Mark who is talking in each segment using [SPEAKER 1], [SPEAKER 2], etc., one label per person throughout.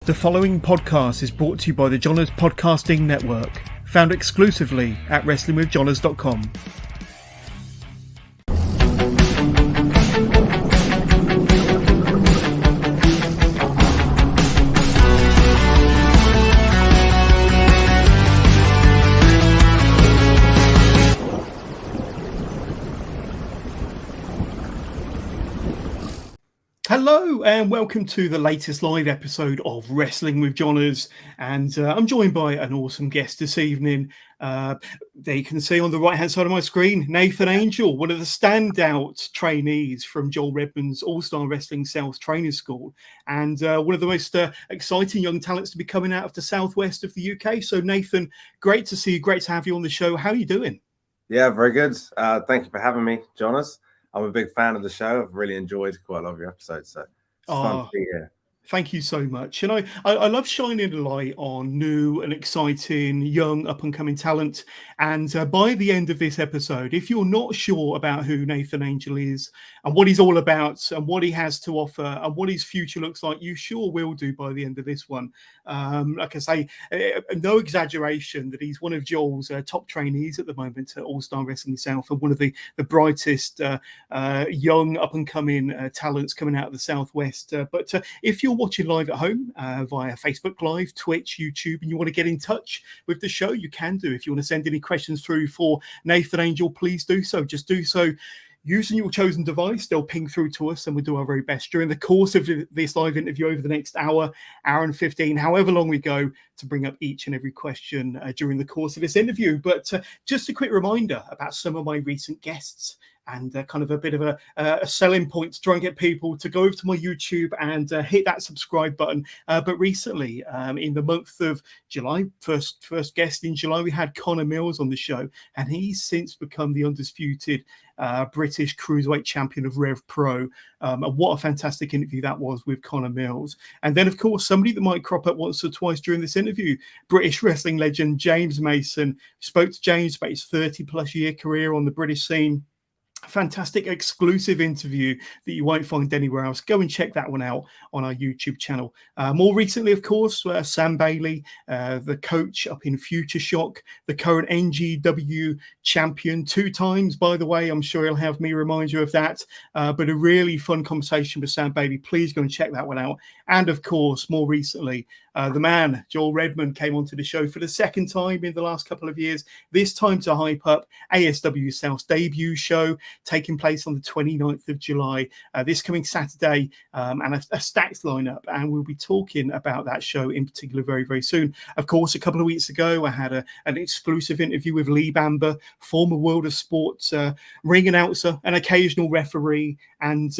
[SPEAKER 1] The following podcast is brought to you by the Johners Podcasting Network, found exclusively at wrestlingwithjohners.com. Hello and welcome to the latest live episode of Wrestling with Johners, and I'm joined by an awesome guest this evening. There you can see on the right hand side of my screen, Nathan Angel, one of the standout trainees from Joel Redman's All-Star Wrestling South Training School, and one of the most exciting young talents to be coming out of the southwest of the UK. So Nathan, great to see you, great to have you on the show. How are you doing?
[SPEAKER 2] Yeah, very good. Thank you for having me, Jonas. I'm a big fan of the show. I've really enjoyed quite a lot of your episodes, so it's fun to be here.
[SPEAKER 1] Thank you so much. And I love shining a light on new and exciting young up-and-coming talent. And by the end of this episode, if you're not sure about who Nathan Angel is and what he's all about and what he has to offer and what his future looks like, you sure will do by the end of this one. Like I say, no exaggeration that he's one of Joel's top trainees at the moment at All-Star Wrestling South and one of the brightest young up-and-coming talents coming out of the Southwest. But if you're watching live at home via Facebook Live, Twitch, YouTube, and you want to get in touch with the show, you can do. If you want to send any questions through for Nathan Angel, please do so. Just do so using your chosen device. They'll ping through to us and we'll do our very best during the course of this live interview over the next hour and 15, however long we go, to bring up each and every question during the course of this interview. But just a quick reminder about some of my recent guests and kind of a bit of a selling point to try and get people to go over to my YouTube and hit that subscribe button. But recently, in the month of July, first guest in July, we had Connor Mills on the show, and he's since become the undisputed British Cruiserweight Champion of Rev Pro. And what a fantastic interview that was with Connor Mills. And then, of course, somebody that might crop up once or twice during this interview, British wrestling legend James Mason. Spoke to James about his 30-plus year career on the British scene. Fantastic exclusive interview that you won't find anywhere else. Go and check that one out on our YouTube channel. More recently, of course, Sam Bailey, the coach up in Future Shock, the current NGW champion 2 times, by the way. I'm sure he'll have me remind you of that. But a really fun conversation with Sam Bailey. Please go and check that one out. And of course, more recently, the man, Joel Redman, came onto the show for the second time in the last couple of years, this time to hype up ASW South's debut show, taking place on the 29th of July, this coming Saturday, and a stacked lineup. And we'll be talking about that show in particular very, very soon. Of course, a couple of weeks ago, I had an exclusive interview with Lee Bamber, former World of Sports ring announcer, an occasional referee, and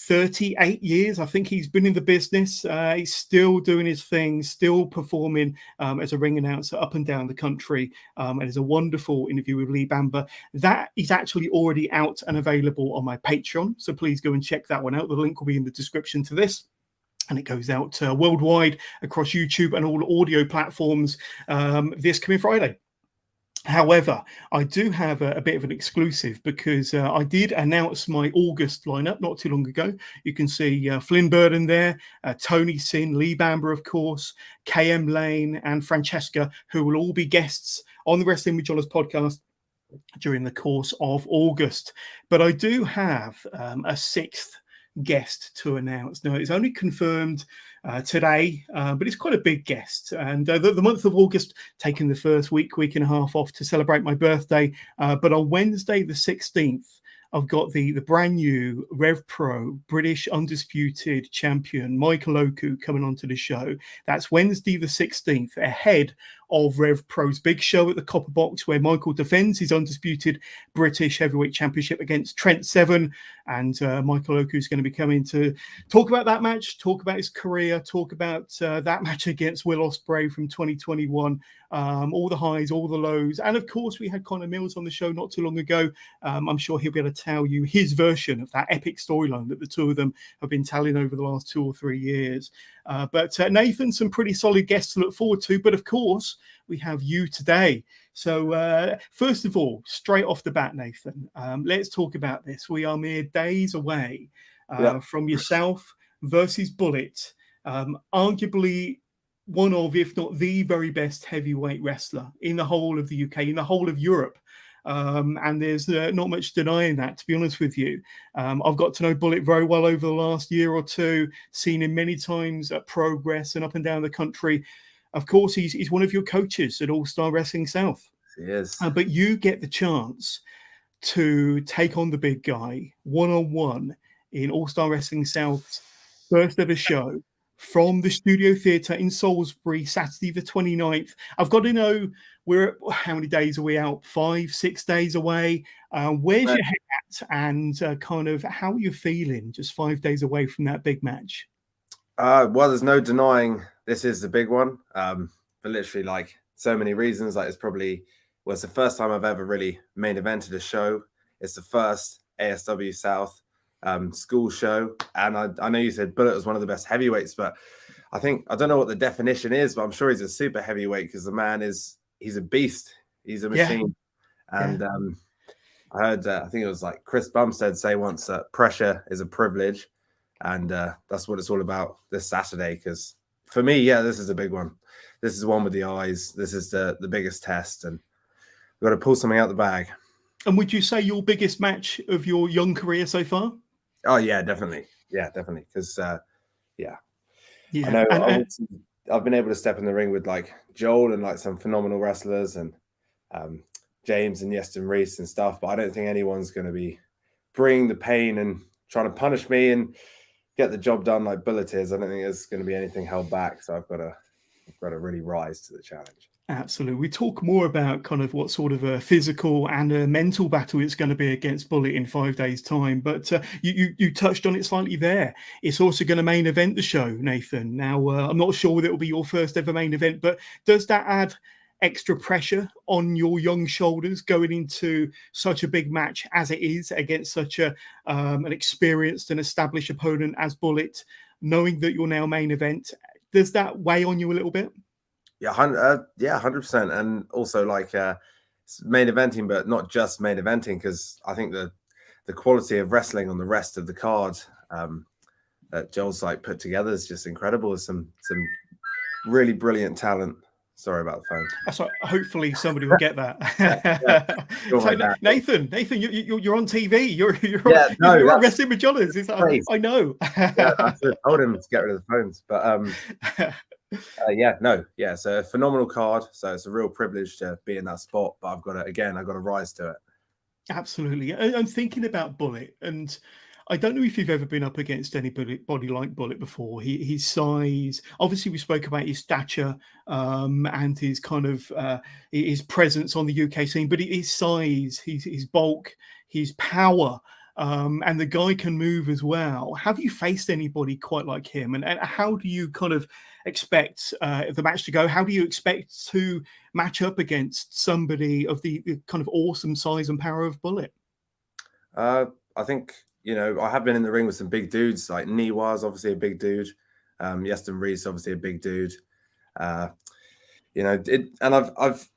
[SPEAKER 1] 38 years, I think he's been in the business. He's still doing his thing, still performing as a ring announcer up and down the country. And it's a wonderful interview with Lee Bamber. That is actually already out and available on my Patreon. So please go and check that one out. The link will be in the description to this. And it goes out worldwide across YouTube and all audio platforms this coming Friday. However, I do have a bit of an exclusive because I did announce my August lineup not too long ago. You can see Flynn Burden there, Tony Sin, Lee Bamber, of course, KM Lane and Francesca, who will all be guests on the Wrestling with Johners podcast during the course of August. But I do have a 6th guest to announce. Now, it's only confirmed today, but it's quite a big guest. And the month of August, taking the first week and a half off to celebrate my birthday. But on Wednesday, the 16th, I've got the brand new Rev Pro British Undisputed Champion, Michael Oku, coming onto the show. That's Wednesday, the 16th, ahead of Rev Pro's big show at the Copper Box, where Michael defends his undisputed British Heavyweight Championship against Trent Seven. And Michael Oku is going to be coming to talk about that match, talk about his career, talk about that match against Will Ospreay from 2021, all the highs, all the lows. And of course, we had Connor Mills on the show not too long ago. I'm sure he'll be able to tell you his version of that epic storyline that the two of them have been telling over the last 2 or 3 years. But Nathan, some pretty solid guests to look forward to. But of course, we have you today. So first of all, straight off the bat, Nathan, let's talk about this. We are mere days away from yourself versus Bullit Arguably one of, if not the very best heavyweight wrestler in the whole of the UK, in the whole of Europe. And there's not much denying that, to be honest with you. I've got to know Bullit very well over the last year or two, seen him many times at Progress and up and down the country. Of course, he's one of your coaches at All Star Wrestling South.
[SPEAKER 2] He is.
[SPEAKER 1] But you get the chance to take on the big guy one-on-one in All Star Wrestling South's first ever show from the Studio Theatre in Salisbury, Saturday the 29th. I've got to know, how many days are we out? 5, 6 days away. Where's your head at, and kind of how are you feeling just 5 days away from that big match?
[SPEAKER 2] Well, there's no denying this is the big one. For literally like so many reasons. Like it's the first time I've ever really main evented a show. It's the first ASW South school show. And I know you said Bullit was one of the best heavyweights, but I don't know what the definition is, but I'm sure he's a super heavyweight because the man he's a beast. He's a machine. Yeah. And I heard, I think it was like Chris Bumstead say once that pressure is a privilege. And that's what it's all about this Saturday. Because for me, this is a big one. This is one with the eyes. This is the biggest test. And we've got to pull something out the bag.
[SPEAKER 1] And would you say your biggest match of your young career so far?
[SPEAKER 2] Oh, yeah, definitely. Yeah, definitely. Because, I know I've been able to step in the ring with like Joel and like some phenomenal wrestlers and James and Yeston Reese and stuff. But I don't think anyone's going to be bringing the pain and trying to punish me and get the job done like Bullit is. I don't think there's going to be anything held back. So I've got to really rise to the challenge.
[SPEAKER 1] Absolutely. We talk more about kind of what sort of a physical and a mental battle it's going to be against Bullit in 5 days' time. But you touched on it slightly there. It's also going to main event the show, Nathan. Now, I'm not sure whether it will be your first ever main event, but does that add extra pressure on your young shoulders going into such a big match as it is against such an experienced and established opponent as Bullit, knowing that you're now main event? Does that weigh on you a little bit?
[SPEAKER 2] Yeah, 100%. And also like main eventing, but not just main eventing, because I think the quality of wrestling on the rest of the card that Joel's like put together is just incredible. There's some really brilliant talent. Sorry about the phone.
[SPEAKER 1] That's right. Hopefully somebody will get that. So, Nathan, you're on TV. You're on Wrestling with Jollers. I know.
[SPEAKER 2] I told him to get rid of the phones, but it's a phenomenal card. So it's a real privilege to be in that spot. But I've got to rise to it.
[SPEAKER 1] Absolutely. I'm thinking about Bullit, and I don't know if you've ever been up against anybody like Bullit before. His size, obviously we spoke about his stature and his kind of his presence on the UK scene, but his size, his bulk, his power, and the guy can move as well. Have you faced anybody quite like him? And how do you kind of expect the match to go? How do you expect to match up against somebody of the kind of awesome size and power of Bullit?
[SPEAKER 2] I think, I have been in the ring with some big dudes, like Niwa's obviously a big dude. Yeston Reese, obviously a big dude. And I've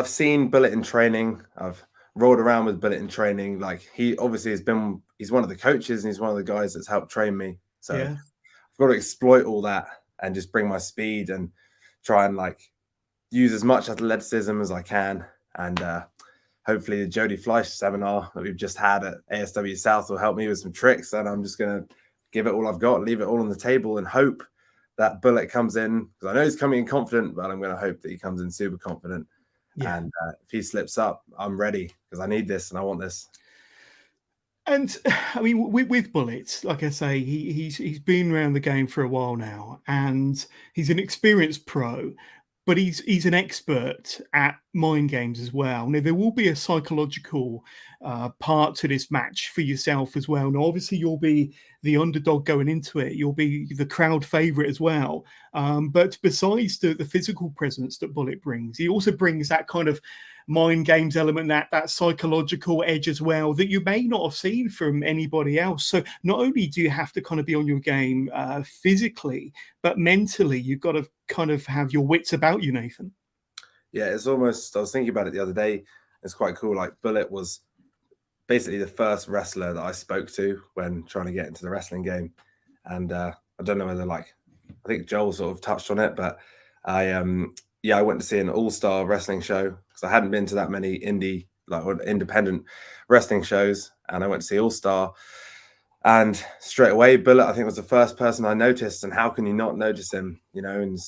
[SPEAKER 2] seen Bullit in training. I've rolled around with Bullit in training. Like he obviously he's one of the coaches and he's one of the guys that's helped train me. So I've got to exploit all that and just bring my speed and try and like use as much athleticism as I can. And hopefully the Jody Fleisch seminar that we've just had at ASW South will help me with some tricks. And I'm just going to give it all I've got, leave it all on the table and hope that Bullit comes in, because I know he's coming in confident, but I'm going to hope that he comes in super confident. Yeah. And if he slips up, I'm ready because I need this and I want this.
[SPEAKER 1] And I mean, with Bullit, like I say, he's been around the game for a while now, and he's an experienced pro, but he's an expert at mind games as well. Now, there will be a psychological part to this match for yourself as well. Now, obviously, you'll be the underdog going into it. You'll be the crowd favorite as well. But besides the physical presence that Bullit brings, he also brings that kind of mind games element, that psychological edge as well that you may not have seen from anybody else. So not only do you have to kind of be on your game physically, but mentally, you've got to kind of have your wits about you, Nathan.
[SPEAKER 2] Yeah, it's almost, I was thinking about it the other day. It's quite cool. Like Bullit was basically the first wrestler that I spoke to when trying to get into the wrestling game. And I don't know whether I think think Joel sort of touched on it, but I went to see an all-star wrestling show because I hadn't been to that many independent wrestling shows, and I went to see All Star. And straight away, Bullit, I think, was the first person I noticed. And how can you not notice him? You know, and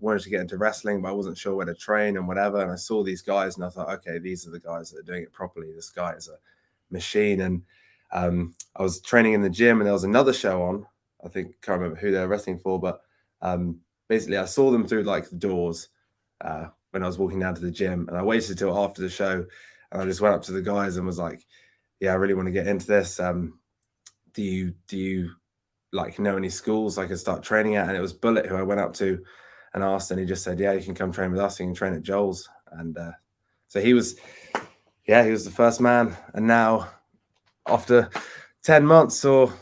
[SPEAKER 2] wanted to get into wrestling, but I wasn't sure where to train and whatever. And I saw these guys, and I thought, okay, these are the guys that are doing it properly. This guy is a machine. And I was training in the gym, and there was another show on. I think can't remember who they were wrestling for, but basically, I saw them through like the doors when I was walking down to the gym, and I waited till after the show, and I just went up to the guys and was like, "Yeah, I really want to get into this. Do you like know any schools I could start training at?" And it was Bullit who I went up to and asked, and he just said, "Yeah, you can come train with us. You can train at Joel's." And so he was the first man. And now, after 10 months of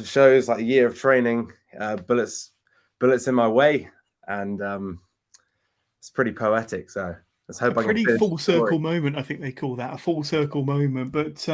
[SPEAKER 2] shows, like a year of training, Bullit's in my way, and it's pretty poetic. So let's hope
[SPEAKER 1] a pretty full circle moment, I think they call that, a full circle moment. But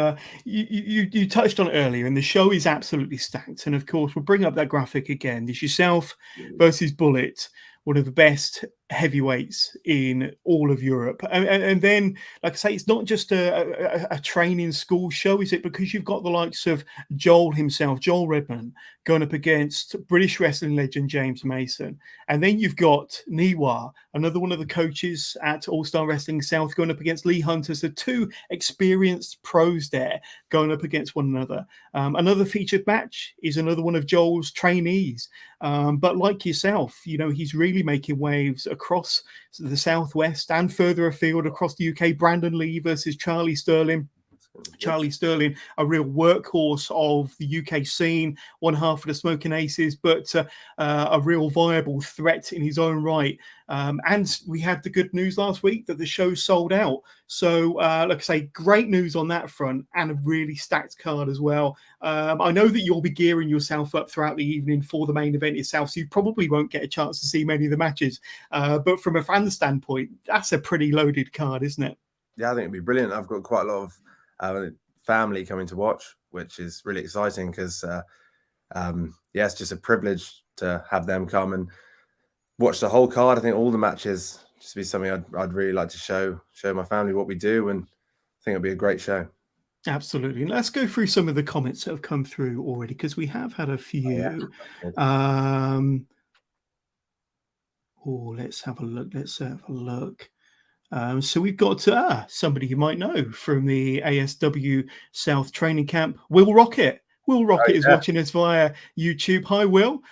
[SPEAKER 1] you touched on it earlier, and the show is absolutely stacked. And of course, we'll bring up that graphic again. There's yourself versus Bullit, one of the best heavyweights in all of Europe. And then, like I say, it's not just a training school show, is it? Because you've got the likes of Joel himself, Joel Redman, going up against British wrestling legend James Mason. And then you've got Niwa, another one of the coaches at All-Star Wrestling South, going up against Lee Hunter. So two experienced pros there going up against one another. Another featured match is another one of Joel's trainees. But like yourself, you know, he's really making waves across the Southwest and further afield across the UK. Brandon Lee versus Charlie Sterling. Charlie Sterling, a real workhorse of the UK scene, one half of the Smoking Aces, but a real viable threat in his own right. And we had the good news last week that the show sold out. So, like I say, great news on that front, and a really stacked card as well. I know that you'll be gearing yourself up throughout the evening for the main event itself, so you probably won't get a chance to see many of the matches. But from a fan standpoint, that's a pretty loaded card, isn't it?
[SPEAKER 2] Yeah, I think it'd be brilliant. I've got quite a lot of family coming to watch, which is really exciting because it's just a privilege to have them come and watch the whole card. I think all the matches just be something I'd really like to show my family what we do, and I think it'll be a great show.
[SPEAKER 1] Absolutely. And let's go through some of the comments that have come through already, because we have had a few. Let's have a look. So we've got somebody you might know from the ASW South training camp, Will Rocket. Will Rocket is watching us via YouTube. Hi, Will.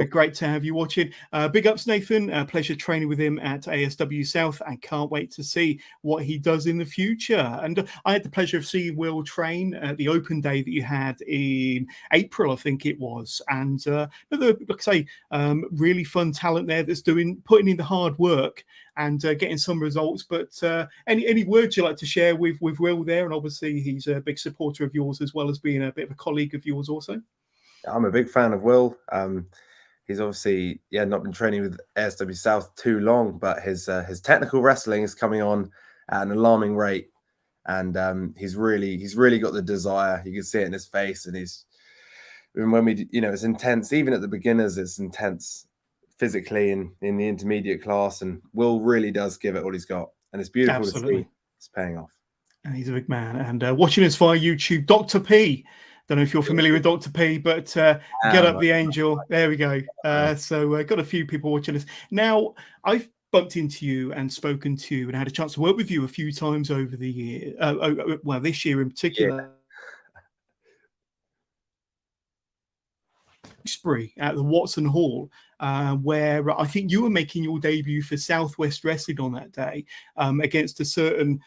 [SPEAKER 1] Great to have you watching. Big ups, Nathan. Pleasure training with him at ASW South, and can't wait to see what he does in the future. And I had the pleasure of seeing Will train at the open day that you had in April, I think it was. And like I say, really fun talent there that's putting in the hard work and getting some results. But any words you'd like to share with Will there? And obviously he's a big supporter of yours, as well as being a bit of a colleague of yours also.
[SPEAKER 2] I'm a big fan of Will. He's obviously not been training with ASW South too long, but his technical wrestling is coming on at an alarming rate, and he's really got the desire. You can see it in his face, and it's intense. Even at the beginners, it's intense physically and in the intermediate class, and Will really does give it all he's got, and it's beautiful to see. It's paying off.
[SPEAKER 1] And he's a big man. And watching us via YouTube, Dr. P. Don't know if you're familiar with Dr. P, but Get Up the Angel. There we go. So got a few people watching us. Now, I've bumped into you and spoken to you and had a chance to work with you a few times over the year. This year in particular. Spree at the Watson Hall, where I think you were making your debut for Southwest Wrestling on that day, against a certain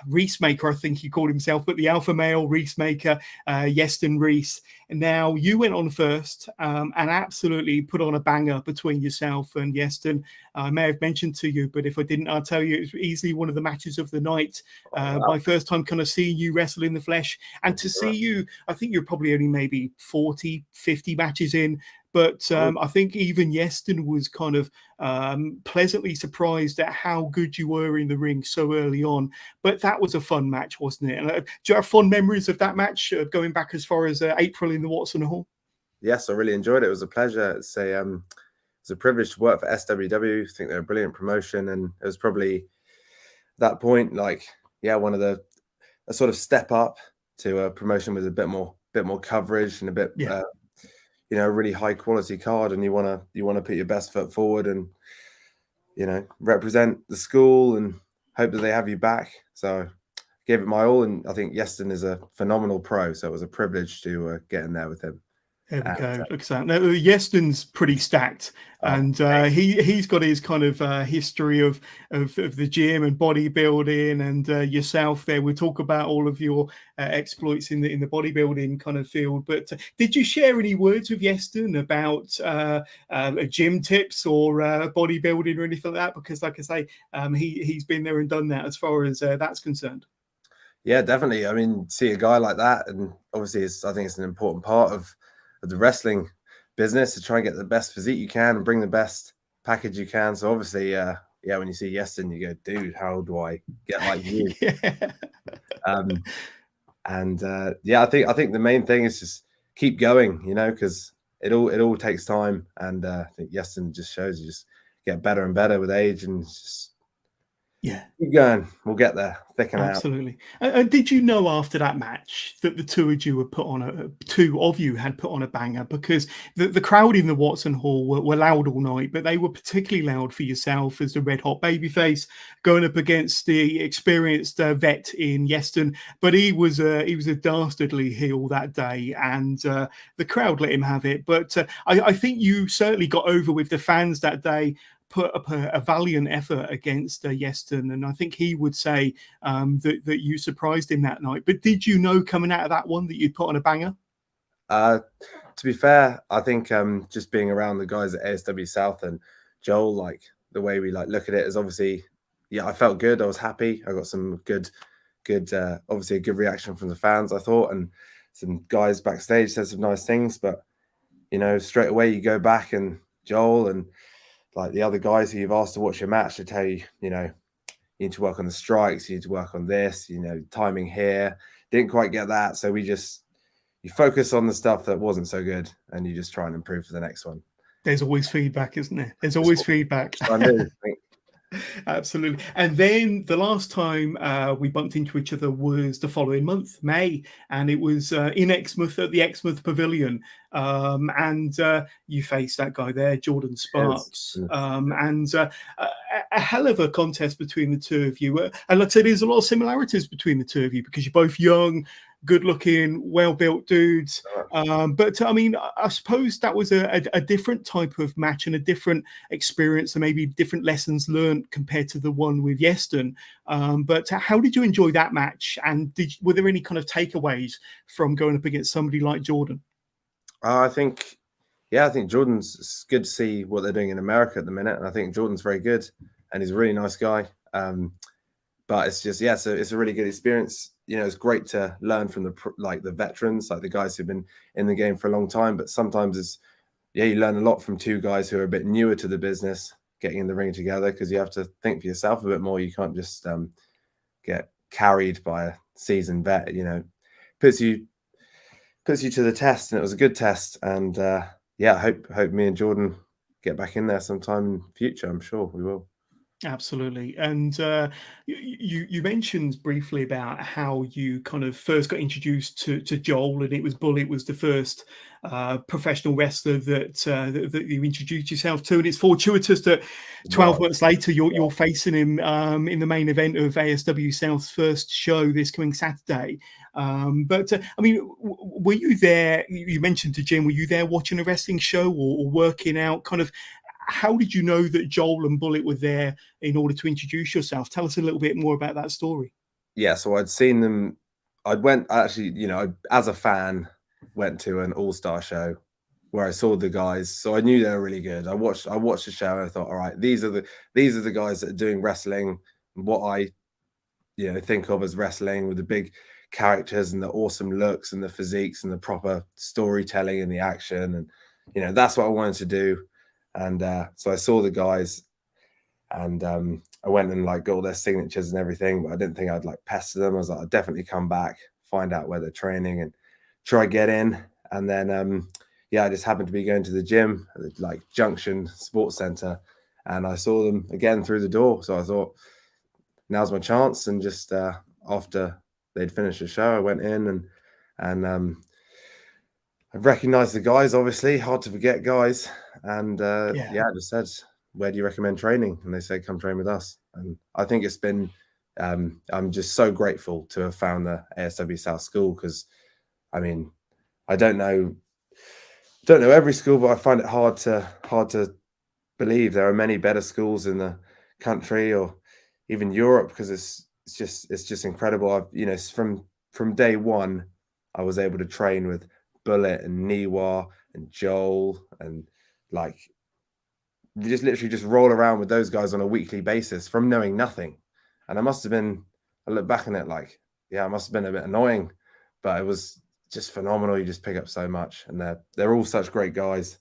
[SPEAKER 1] Reese Maker, I think he called himself, but the alpha male Reese Maker, Yeston Reese. And now you went on first and absolutely put on a banger between yourself and Yeston. I may have mentioned to you, but if I didn't, I'll tell you, it was easily one of the matches of the night. My first time kind of seeing you wrestle in the flesh, and to see you, I think you're probably only maybe 40, 50 matches in. But I think even Yeston was kind of pleasantly surprised at how good you were in the ring so early on. But that was a fun match, wasn't it? And, do you have fond memories of that match going back as far as April in the Watson Hall?
[SPEAKER 2] yes, I really enjoyed it. It was a pleasure. It's a privilege to work for SWW. I think they're a brilliant promotion, and it was probably that point, like, yeah, one of a sort of step up to a promotion with a bit more coverage and a bit, a really high quality card, and you want to put your best foot forward and represent the school and hope that they have you back. So gave it my all, and I think Yeston is a phenomenal pro, so it was a privilege to get in there with him.
[SPEAKER 1] There we go. Look at that. Now, Yeston's pretty stacked, and he's got his kind of history of the gym and bodybuilding, and yourself. There, we'll talk about all of your exploits in the bodybuilding kind of field. But did you share any words with Yeston about gym tips or bodybuilding or anything like that? Because, like I say, he's been there and done that as far as that's concerned.
[SPEAKER 2] Yeah, definitely. I mean, see a guy like that, and obviously, I think it's an important part of the wrestling business to try and get the best physique you can and bring the best package you can. So obviously, when you see Yeston, you go, dude, how do I get like you? I think the main thing is just keep going, because it all takes time. And I think Yeston just shows you just get better and better with age, and just keep going. We'll get there. Thicken out.
[SPEAKER 1] Absolutely. And did you know after that match that the two of you had put on a banger? Because the crowd in the Watson Hall were loud all night, but they were particularly loud for yourself as the red hot babyface going up against the experienced vet in Yeston. But he was a dastardly heel that day, and the crowd let him have it. But I think you certainly got over with the fans that day, put up a valiant effort against Yeston, and I think he would say that you surprised him that night. But did you know coming out of that one that you'd put on a banger?
[SPEAKER 2] To be fair, I think just being around the guys at ASW South and Joel, like the way we look at it is obviously, I felt good. I was happy. I got some good, obviously a good reaction from the fans, I thought, and some guys backstage said some nice things. But straight away you go back, and Joel and like the other guys who you've asked to watch your match to tell you, you need to work on the strikes, you need to work on this, timing here. Didn't quite get that. So you focus on the stuff that wasn't so good, and you just try and improve for the next one.
[SPEAKER 1] There's always feedback, isn't there? There's always feedback. Absolutely. And then the last time we bumped into each other was the following month, May, and it was in Exmouth at the Exmouth Pavilion. And you faced that guy there, Jordan Sparks.
[SPEAKER 2] Yes.
[SPEAKER 1] And a hell of a contest between the two of you. And like I said, there's a lot of similarities between the two of you because you're both young, good-looking, well-built dudes. But I mean, I suppose that was a different type of match and a different experience, and maybe different lessons learned compared to the one with Yeston. But how did you enjoy that match? And were there any kind of takeaways from going up against somebody like Jordan?
[SPEAKER 2] I think Jordan's, it's good to see what they're doing in America at the minute, and I think Jordan's very good, and he's a really nice guy. But it's just, so it's a really good experience. It's great to learn from the veterans, like the guys who've been in the game for a long time. But sometimes you learn a lot from two guys who are a bit newer to the business, getting in the ring together, because you have to think for yourself a bit more. You can't just get carried by a seasoned vet. Puts you to the test, and it was a good test. And I hope me and Jordan get back in there sometime in the future. I'm sure we will.
[SPEAKER 1] Absolutely. And you mentioned briefly about how you kind of first got introduced to Joel, and it was Bullit was the first professional wrestler that you introduced yourself to, and it's fortuitous that 12 months later you're facing him in the main event of ASW South's first show this coming Saturday. But I mean, were you there? You mentioned to Jim, were you there watching a wrestling show or working out? Kind of, how did you know that Joel and Bullit were there in order to introduce yourself? Tell us a little bit more about that story.
[SPEAKER 2] Yeah, so I'd seen them. I went actually, as a fan, went to an all-star show where I saw the guys, so I knew they were really good. I watched the show, and I thought, all right, these are the guys that are doing wrestling, what I think of as wrestling, with the big characters and the awesome looks and the physiques and the proper storytelling and the action, and that's what I wanted to do. And so I saw the guys, and I went and got all their signatures and everything, but I didn't think I'd pester them. I was like, I'll definitely come back, find out where they're training, and try get in. And then yeah, I just happened to be going to the gym at the, like, Junction Sports Centre, and I saw them again through the door. So I thought, now's my chance. And just after they'd finished the show, I went in and I recognised the guys. Obviously, hard to forget guys. And
[SPEAKER 1] Yeah.
[SPEAKER 2] I just said, "Where do you recommend training?" And they said, "Come train with us." And I think it's been, I'm just so grateful to have found the ASW South school, because, I mean, I don't know every school, but I find it hard to believe there are many better schools in the country or even Europe, because it's just incredible. I've, from day one, I was able to train with Bullit and Niwa and Joel, and like, you just literally just roll around with those guys on a weekly basis from knowing nothing. And I look back on it like, yeah, it must have been a bit annoying, but it was just phenomenal. You just pick up so much, and they're all such great guys,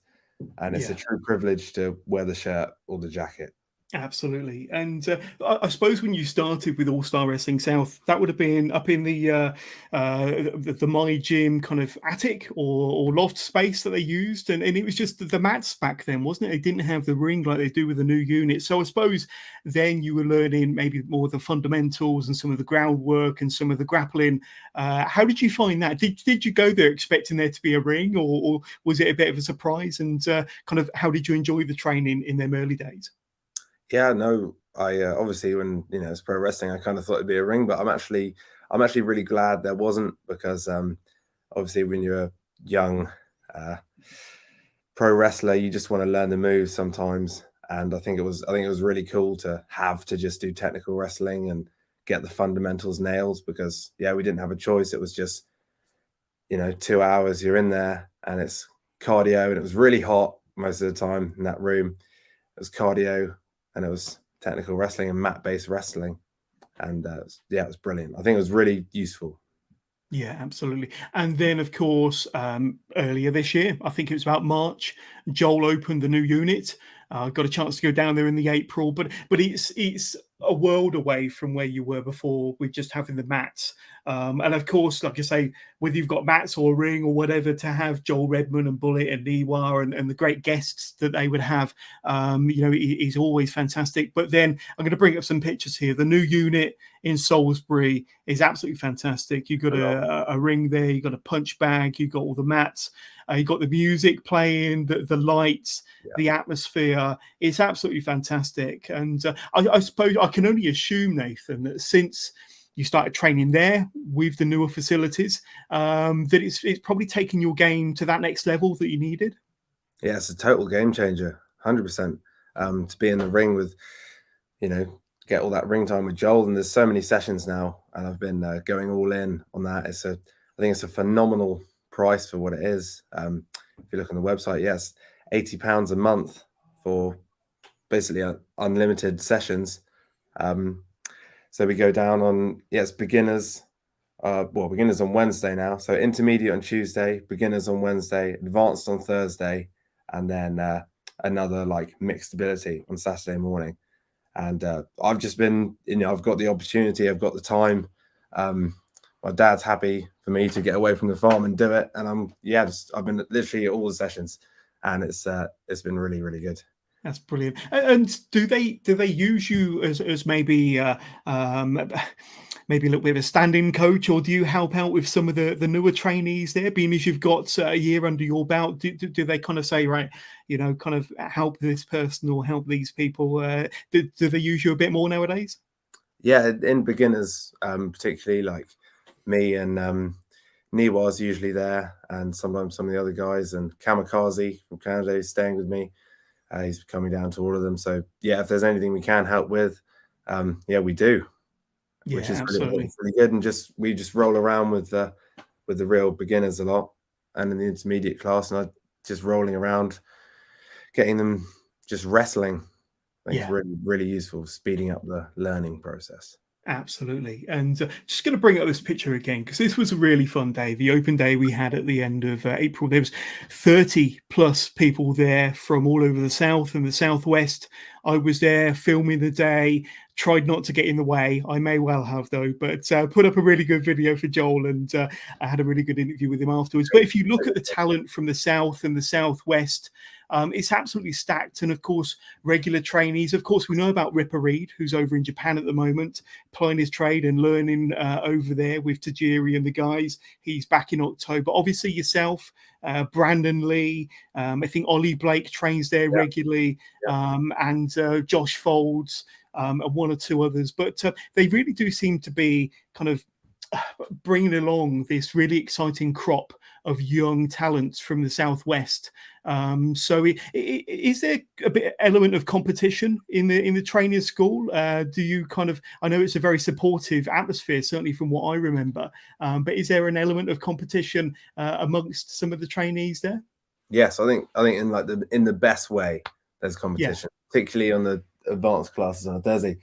[SPEAKER 2] and it's a
[SPEAKER 1] Yeah.
[SPEAKER 2] true privilege to wear the shirt or the jacket.
[SPEAKER 1] Absolutely. And I suppose when you started with All Star Wrestling South, that would have been up in the My Gym kind of attic or loft space that they used. And it was just the mats back then, wasn't it? They didn't have the ring like they do with the new unit. So I suppose then you were learning maybe more of the fundamentals and some of the groundwork and some of the grappling. How did you find that? Did you go there expecting there to be a ring, or was it a bit of a surprise? And kind of how did you enjoy the training in them early days?
[SPEAKER 2] Yeah, no, I obviously, when it's pro wrestling, I kind of thought it'd be a ring, but I'm actually really glad there wasn't, because obviously when you're a young uh, pro wrestler, you just want to learn the moves sometimes. And I think it was really cool to have to just do technical wrestling and get the fundamentals nailed, because yeah, we didn't have a choice. It was just 2 hours you're in there, and it's cardio, and it was really hot most of the time in that room. It was cardio, and it was technical wrestling and mat-based wrestling, and it was brilliant. I think it was really useful.
[SPEAKER 1] Yeah, absolutely. And then, of course, earlier this year, I think it was about March, Joel opened the new unit. Got a chance to go down there in the April, but it's a world away from where you were before with just having the mats. And of course, like I say, whether you've got mats or a ring or whatever, to have Joel Redman and Bullit and Niwa and the great guests that they would have, is always fantastic. But then I'm going to bring up some pictures here. The new unit in Salisbury is absolutely fantastic. You've got a ring there, you've got a punch bag, you've got all the mats, you've got the music playing, the lights, the atmosphere. It's absolutely fantastic. And I suppose I can only assume, Nathan, that since you started training there with the newer facilities, that it's probably taken your game to that next level that you needed.
[SPEAKER 2] Yeah, it's a total game changer, 100%. To be in the ring with, get all that ring time with Joel, and there's so many sessions now, and I've been going all in on that. I think it's a phenomenal price for what it is. If you look on the website, yes, £80 a month for basically unlimited sessions. So we go down on, it's beginners. Beginners on Wednesday now. So intermediate on Tuesday, beginners on Wednesday, advanced on Thursday, and then another like mixed ability on Saturday morning. And I've just been, I've got the opportunity, I've got the time. My dad's happy for me to get away from the farm and do it. And I've been literally at all the sessions, and it's been really, really good.
[SPEAKER 1] That's brilliant. And do they use you as maybe maybe a little bit of a standing coach, or do you help out with some of the newer trainees there? Being as you've got a year under your belt, do they kind of say, right, kind of help this person or help these people? Do they use you a bit more nowadays?
[SPEAKER 2] Yeah, in beginners, particularly like me and Niwa's usually there, and sometimes some of the other guys, and Kamikaze from Canada is staying with me. He's coming down to all of them. So yeah, if there's anything we can help with, we do, which
[SPEAKER 1] Yeah,
[SPEAKER 2] is
[SPEAKER 1] absolutely.
[SPEAKER 2] really good. And we just roll around with the real beginners a lot, and in the intermediate class, and I just rolling around, getting them just wrestling. I think it's
[SPEAKER 1] Yeah.
[SPEAKER 2] really, really useful, speeding up the learning process.
[SPEAKER 1] Absolutely. And just going to bring up this picture again, because this was a really fun day. The open day we had at the end of April, there was 30 plus people there from all over the South and the Southwest. I was there filming the day, tried not to get in the way. I may well have, though, but put up a really good video for Joel, and I had a really good interview with him afterwards. But if you look at the talent from the South and the Southwest, it's absolutely stacked. And of course, regular trainees. Of course, we know about Ripper Reed, who's over in Japan at the moment, plying his trade and learning over there with Tajiri and the guys. He's back in October. Obviously, yourself, Brandon Lee, I think Ollie Blake trains there regularly, and Josh Folds, and one or two others. But they really do seem to be kind of bringing along this really exciting crop of young talents from the Southwest. So is there a bit element of competition in the training school? Do you kind of, I know it's a very supportive atmosphere, certainly from what I remember, but is there an element of competition amongst some of the trainees there?
[SPEAKER 2] Yes, I think in like in the best way there's competition, particularly on the advanced classes on a Thursday.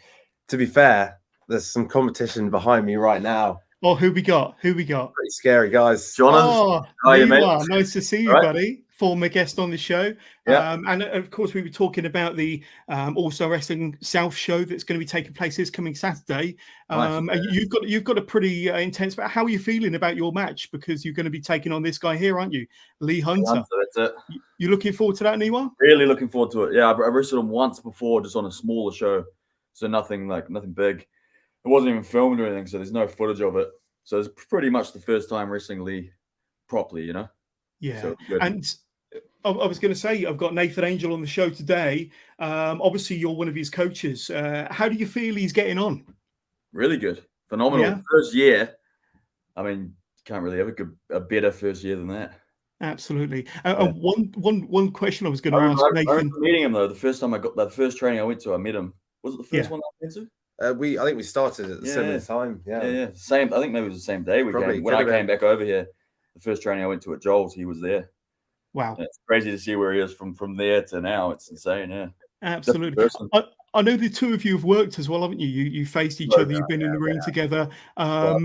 [SPEAKER 2] To be fair, there's some competition behind me right now.
[SPEAKER 1] Oh, who we got? Pretty
[SPEAKER 2] scary guys.
[SPEAKER 1] Jonathan, nice to see you, buddy. Former guest on the show.
[SPEAKER 2] Yeah.
[SPEAKER 1] And of course, we were talking about the All-Star Wrestling South show that's going to be taking place this coming Saturday. And you've got a pretty intense. But how are you feeling about your match? Because you're going to be taking on this guy here, aren't you, Lee Hunter?
[SPEAKER 3] That's it.
[SPEAKER 1] You looking forward to that, Niwa?
[SPEAKER 3] Really looking forward to it. Yeah, I've wrestled him once before, just on a smaller show, so nothing big. It wasn't even filmed or anything, so there's no footage of it. So it's pretty much the first time wrestling Lee properly, you know?
[SPEAKER 1] Yeah.
[SPEAKER 3] So
[SPEAKER 1] and I was going to say, I've got Nathan Angel on the show today. Obviously, you're one of his coaches. How do you feel he's getting on?
[SPEAKER 3] Really good. Phenomenal. Yeah. First year. I mean, can't really have a better first year than that.
[SPEAKER 1] Absolutely. One question I was going to ask Nathan.
[SPEAKER 3] I remember meeting him, though. The first time I got that first training I went to, I met him. Was it the first one I went to?
[SPEAKER 2] I think we started at the same time. Yeah.
[SPEAKER 3] Same. I think maybe it was the same day when I came back over here. The first training I went to at Joel's, he was there.
[SPEAKER 1] Wow,
[SPEAKER 3] it's crazy to see where he is from there to now. It's insane. Yeah,
[SPEAKER 1] absolutely. I know the two of you have worked as well, haven't you? You faced each other. You've been in the ring together. What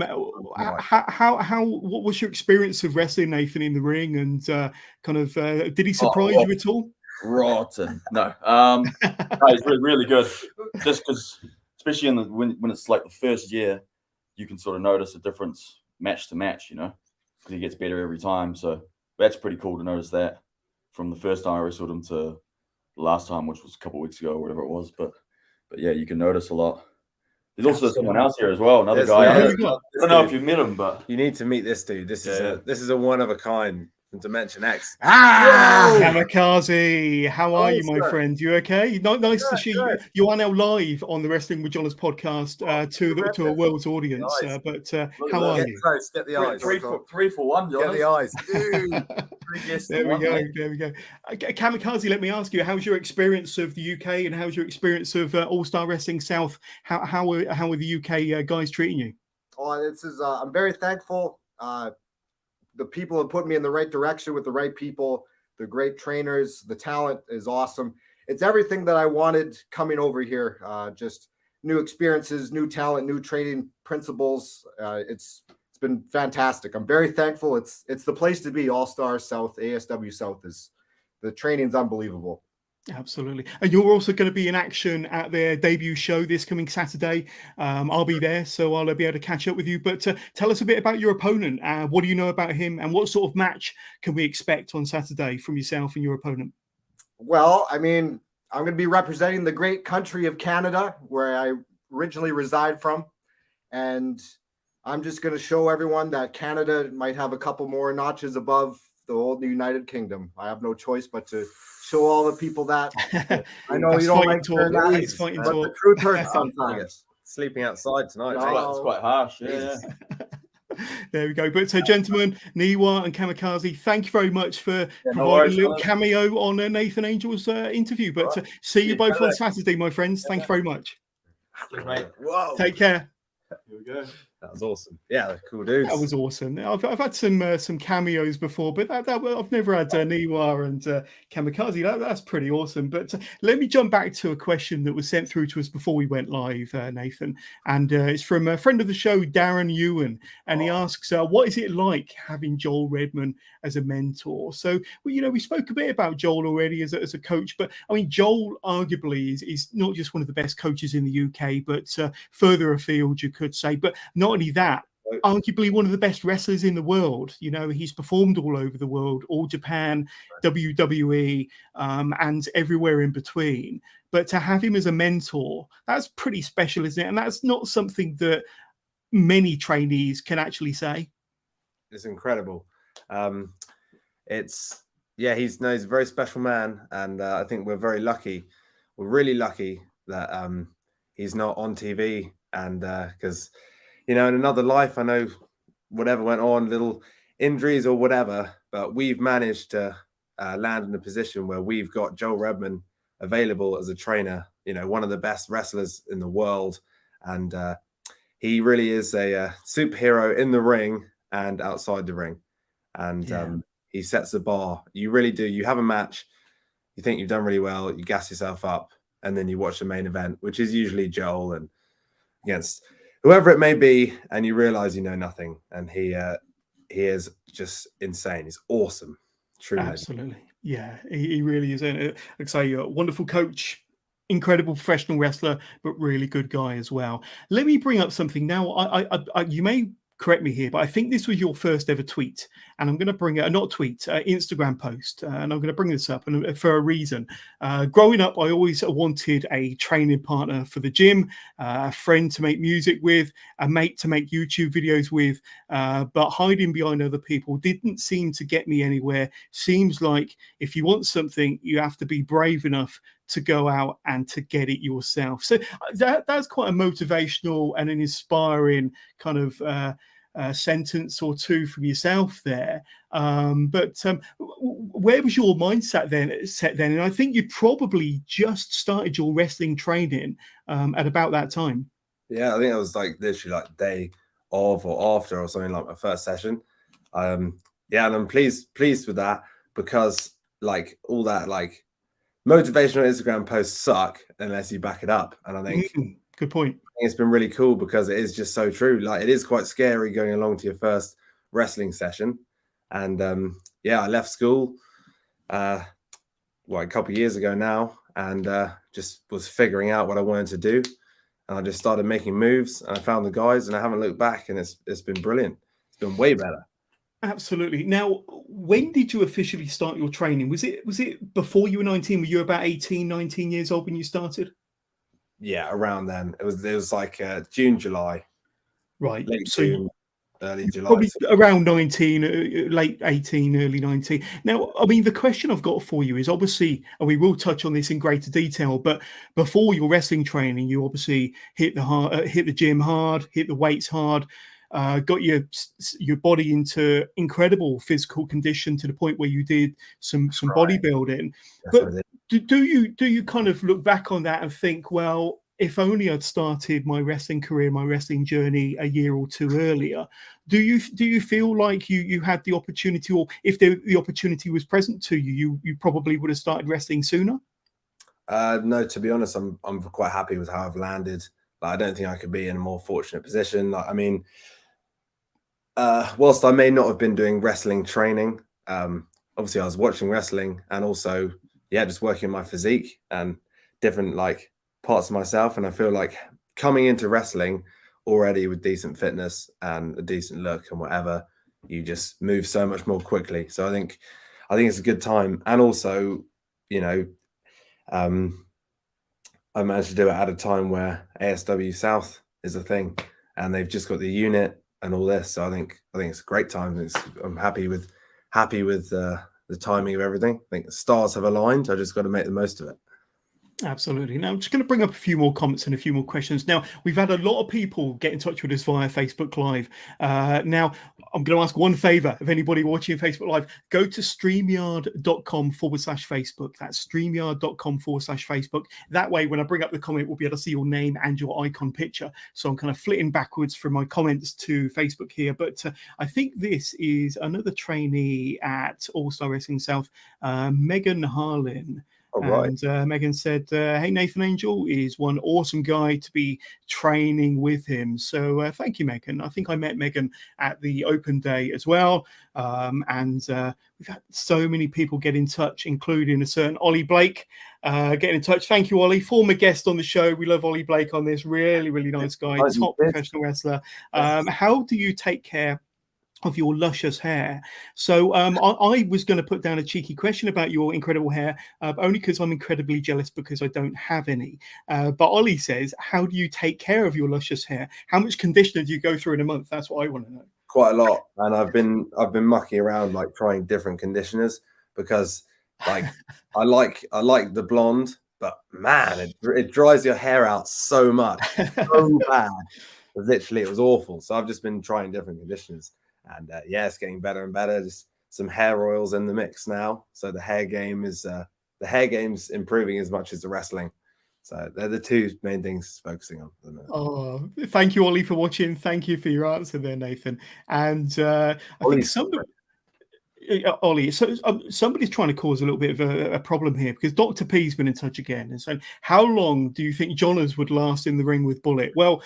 [SPEAKER 1] was your experience of wrestling Nathan in the ring? And did he surprise you at all?
[SPEAKER 3] Rotten. No. He's really good. Just because. Especially when it's like the first year, you can sort of notice a difference match to match, you know, because he gets better every time. So that's pretty cool to notice that from the first time I wrestled him to the last time, which was a couple of weeks ago or whatever it was. But yeah, you can notice a lot. There's also someone else here as well, another guy. I don't know if you've met him, but
[SPEAKER 2] you need to meet this dude. This is a one of a kind. From Dimension X.
[SPEAKER 1] Kamikaze, how are you, my friend? You okay? Nice to see you. You are now live on the Wrestling with Jonas podcast to a world's audience.
[SPEAKER 2] Nice.
[SPEAKER 1] But how are you?
[SPEAKER 2] Close, get the eyes.
[SPEAKER 3] Three for one, Jonas.
[SPEAKER 2] Get the eyes.
[SPEAKER 1] There we go. Kamikaze, let me ask you, how's your experience of the UK and how's your experience of All-Star Wrestling South? How are the UK guys treating you?
[SPEAKER 4] Oh, this is I'm very thankful. The people have put me in the right direction with the right people. The great trainers, the talent is awesome. It's everything that I wanted coming over here. Just new experiences, new talent, new training principles. It's been fantastic. I'm very thankful. It's the place to be. All-Star South, ASW South the training's unbelievable.
[SPEAKER 1] Absolutely. And you're also going to be in action at their debut show this coming Saturday. I'll be there, so I'll be able to catch up with you. But tell us a bit about your opponent. What do you know about him? And what sort of match can we expect on Saturday from yourself and your opponent?
[SPEAKER 4] Well, I mean, I'm going to be representing the great country of Canada, where I originally reside from. And I'm just going to show everyone that Canada might have a couple more notches above the old United Kingdom. I have no choice but to show all the people that. I know you don't like to hear that, but the truth hurts sometimes.
[SPEAKER 2] Sleeping outside tonight.
[SPEAKER 3] It's quite harsh. Yeah.
[SPEAKER 1] There we go. But gentlemen, Niwa and Kamikaze, thank you very much for providing a little cameo on Nathan Angel's interview. But see you both on Saturday, my friends. Thank you very much.
[SPEAKER 3] Mate.
[SPEAKER 1] Take care.
[SPEAKER 3] Here we go.
[SPEAKER 2] That was awesome. Yeah, cool dudes.
[SPEAKER 1] That was awesome. I've had some cameos before, but I've never had Niwa and Kamikaze. That's pretty awesome. But let me jump back to a question that was sent through to us before we went live, Nathan, and it's from a friend of the show, Darren Ewan, and he asks, "What is it like having Joel Redman as a mentor?" So, we spoke a bit about Joel already as a coach, but I mean, Joel arguably is not just one of the best coaches in the UK, but further afield, you could say. But not only that, arguably one of the best wrestlers in the world. He's performed all over the world, all Japan, WWE, and everywhere in between. But to have him as a mentor, that's pretty special, isn't it? And that's not something that many trainees can actually say.
[SPEAKER 2] It's incredible. He's a very special man, and I think we're very lucky. We're really lucky that he's not on TV, and because in another life, I know whatever went on, little injuries or whatever, but we've managed to land in a position where we've got Joel Redman available as a trainer, one of the best wrestlers in the world. And he really is a superhero in the ring and outside the ring. And he sets the bar. You really do. You have a match, you think you've done really well, you gas yourself up, and then you watch the main event, which is usually Joel and against whoever it may be, and you realize you know nothing. And he is just insane. He's awesome. Truly.
[SPEAKER 1] Absolutely. Yeah, he really is. Like I say, a wonderful coach, incredible professional wrestler, but really good guy as well. Let me bring up something now. I you may correct me here, but I think this was your first ever tweet, and I'm going to bring it, not tweet, Instagram post, and I'm going to bring this up and for a reason. Growing up, I always wanted a training partner for the gym, a friend to make music with, a mate to make YouTube videos with, but hiding behind other people didn't seem to get me anywhere. Seems like if you want something, you have to be brave enough to go out and to get it yourself. So that's quite a motivational and an inspiring kind of sentence or two from yourself there. But where was your mindset then? And I think you probably just started your wrestling training at about that time.
[SPEAKER 2] Yeah, I think it was like literally like day of or after or something, like my first session. And I'm pleased with that, because like all that like motivational Instagram posts suck unless you back it up. And I think
[SPEAKER 1] good point.
[SPEAKER 2] It's been really cool because it is just so true. Like, it is quite scary going along to your first wrestling session. And I left school a couple of years ago now, and just was figuring out what I wanted to do. And I just started making moves, and I found the guys, and I haven't looked back, and it's been brilliant. It's been way better.
[SPEAKER 1] Absolutely. Now, when did you officially start your training? Was it before you were 19? Were you about 18, 19 years old when you started?
[SPEAKER 2] Yeah, around then. It was like June, July.
[SPEAKER 1] Right.
[SPEAKER 2] Late
[SPEAKER 1] So
[SPEAKER 2] June, early July.
[SPEAKER 1] probably around 19, late 18, early 19. Now, I mean, the question I've got for you is obviously, and we will touch on this in greater detail, but before your wrestling training, you obviously hit the gym hard, hit the weights hard, got your body into incredible physical condition to the point where you did some bodybuilding. But do you kind of look back on that and think, well, if only I'd started my wrestling career, my wrestling journey a year or two earlier? Do you feel like you had the opportunity, or if the opportunity was present to you, you probably would have started wrestling sooner?
[SPEAKER 2] No, to be honest, I'm quite happy with how I've landed. Like, I don't think I could be in a more fortunate position. Like, I mean, whilst I may not have been doing wrestling training, obviously I was watching wrestling and also, just working on my physique and different like parts of myself. And I feel like coming into wrestling already with decent fitness and a decent look and whatever, you just move so much more quickly. So I think it's a good time. And also, I managed to do it at a time where ASW South is a thing, and they've just got the unit and all this. So I think it's a great time. I'm happy with the timing of everything. I think the stars have aligned. I just got to make the most of it.
[SPEAKER 1] Absolutely. Now, I'm just going to bring up a few more comments and a few more questions. Now, we've had a lot of people get in touch with us via Facebook Live. Now, I'm going to ask one favor of anybody watching Facebook Live. Go to streamyard.com/Facebook. That's streamyard.com/Facebook. That way, when I bring up the comment, we'll be able to see your name and your icon picture. So I'm kind of flitting backwards from my comments to Facebook here. But I think this is another trainee at All-Star Wrestling South, Megan Harlin.
[SPEAKER 2] All right.
[SPEAKER 1] And Megan said, hey, Nathan Angel is one awesome guy to be training with him. So thank you, Megan. I think I met Megan at the open day as well. And we've had so many people get in touch, including a certain Ollie Blake getting in touch. Thank you, Ollie, former guest on the show. We love Ollie Blake on this. Really, really nice guy, top professional wrestler. How do you take care of your luscious hair? So I was going to put down a cheeky question about your incredible hair, only because I'm incredibly jealous because I don't have any. But Ollie says, how do you take care of your luscious hair? How much conditioner do you go through in a month? That's what I want to know.
[SPEAKER 2] Quite a lot, and I've been mucking around, like trying different conditioners, because like I like the blonde, but man, it dries your hair out so much, so bad. Literally, it was awful. So I've just been trying different conditioners. And yeah, it's getting better and better. Just some hair oils in the mix now. So the hair game's improving as much as the wrestling. So they're the two main things focusing on.
[SPEAKER 1] Oh, thank you, Ollie, for watching. Thank you for your answer there, Nathan. And I think Ollie, so somebody's trying to cause a little bit of a problem here, because Dr. P's been in touch again and said, how long do you think Johners would last in the ring with Bullit? Well,